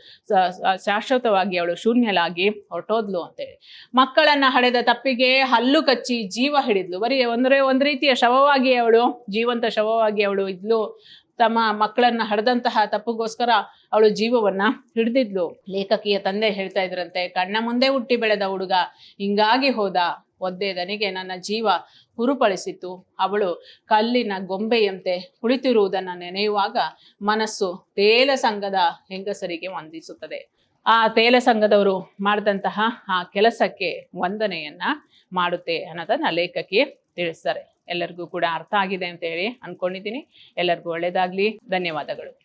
ಶಾಶ್ವತವಾಗಿ ಅವಳು ಶೂನ್ಯಲಾಗಿ ಹೊರಟೋದ್ಲು ಅಂತೇಳಿ. ಮಕ್ಕಳನ್ನ ಹಡೆದ ತಪ್ಪಿಗೆ ಹಲ್ಲು ಕಚ್ಚಿ ಜೀವ ಹಿಡಿದ್ಲು. ಬರೀ ಒಂದ್ ರೀತಿಯ ಶವವಾಗಿ ಅವಳು, ಜೀವಂತ ಶವವಾಗಿ ಅವಳು ಇದ್ಲು. ತಮ್ಮ ಮಕ್ಕಳನ್ನ ಹಡೆದಂತಹ ತಪ್ಪಿಗೋಸ್ಕರ ಅವಳು ಜೀವವನ್ನ ಹಿಡಿದಿದ್ಲು. ಲೇಖಕಿಯ ತಂದೆ ಹೇಳ್ತಾ ಇದ್ರಂತೆ, ಕಣ್ಣ ಮುಂದೆ ಹುಟ್ಟಿ ಬೆಳೆದ ಹುಡುಗ ಹಿಂಗಾಗಿ ಹೋದ, ಒದ್ದೆದನಿಗೆ ನನ್ನ ಜೀವ ಹುರುಪಳಿಸಿತು. ಅವಳು ಕಲ್ಲಿನ ಗೊಂಬೆಯಂತೆ ಕುಳಿತಿರುವುದನ್ನು ನೆನೆಯುವಾಗ ಮನಸ್ಸು ತೇಲ ಸಂಘದ ಹೆಂಗಸರಿಗೆ ವಂದಿಸುತ್ತದೆ. ಆ ತೇಲ ಸಂಘದವರು ಮಾಡಿದಂತಹ ಆ ಕೆಲಸಕ್ಕೆ ವಂದನೆಯನ್ನ ಮಾಡುತ್ತೆ ಅನ್ನೋದನ್ನ ಲೇಖಕಿ ತಿಳಿಸ್ತಾರೆ. ಎಲ್ಲರಿಗೂ ಕೂಡ ಅರ್ಥ ಆಗಿದೆ ಅಂತ ಹೇಳಿ ಅನ್ಕೊಂಡಿದ್ದೀನಿ. ಎಲ್ಲರಿಗೂ ಒಳ್ಳೇದಾಗ್ಲಿ. ಧನ್ಯವಾದಗಳು.